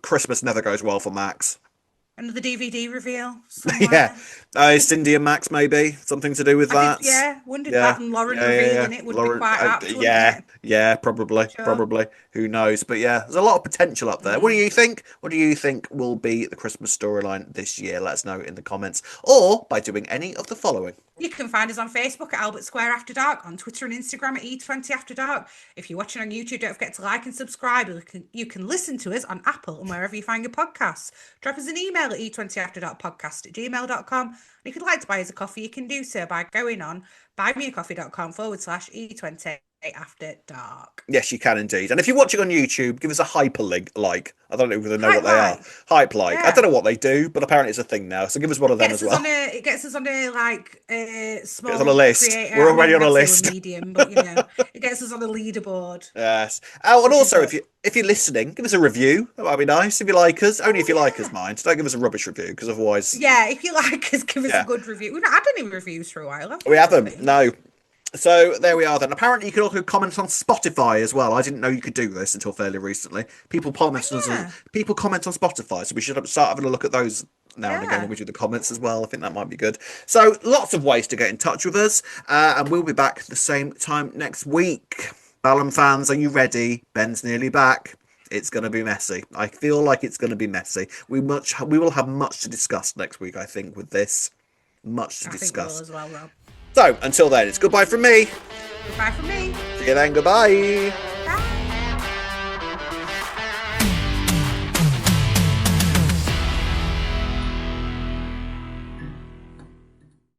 Christmas never goes well for Max. Another DVD reveal Yeah, somewhere. Cindy and Max maybe something to do with I did, that. yeah, wondered Yeah, that. And Lauren revealing it would be Lauren, quite apt, wouldn't yeah, it? yeah, probably, Sure. probably. Who knows? But yeah, there's a lot of potential up there. What do Mm. you think? What do you think will be the Christmas storyline this year? Let us know in the comments, or by doing any of the following. You can find us on Facebook at Albert Square After Dark, on Twitter and Instagram at E20 After Dark. If you're watching on YouTube, don't forget to like and subscribe. You can listen to us on Apple and wherever you find your podcasts. Drop us an email at e20afterdarkpodcast@gmail.com. And if you'd like to buy us a coffee, you can do so by going on buymeacoffee.com/E20 After Dark. Yes, you can indeed. And if you're watching on YouTube, give us a hyperlink like. I don't even know what Hype they are. like. Hype like. I Yeah. don't know what they do, but apparently it's a thing now. So give us one of them as well. It gets us on a like Get us on a small list. creator. We're I already mean, on a I'd say list. we're medium, but you know, it gets us on a leaderboard, Yes. Oh, and which is also good. if you're listening, give us a review. That might be nice. If you like us, only Oh if you like us, yeah. mind. Don't give us a rubbish review because otherwise, Yeah, if you like us, give us a yeah, good review. We've not had any reviews for a while, have we we? I don't haven't. think. No. So there we are then. Apparently, you can also comment on Spotify as well. I didn't know you could do this until fairly recently. Yeah, People comment on Spotify, so we should start having a look at those now and again when yeah. we do the comments as well. I think that might be good. So lots of ways to get in touch with us, and we'll be back the same time next week. Ballum fans, are you ready? Ben's nearly back. It's going to be messy. I feel like it's going to be messy. We will have much to discuss next week. I think with this, much to I think we will discuss. as well, Rob. So until then, it's goodbye from me. Goodbye from me. See you then. Goodbye.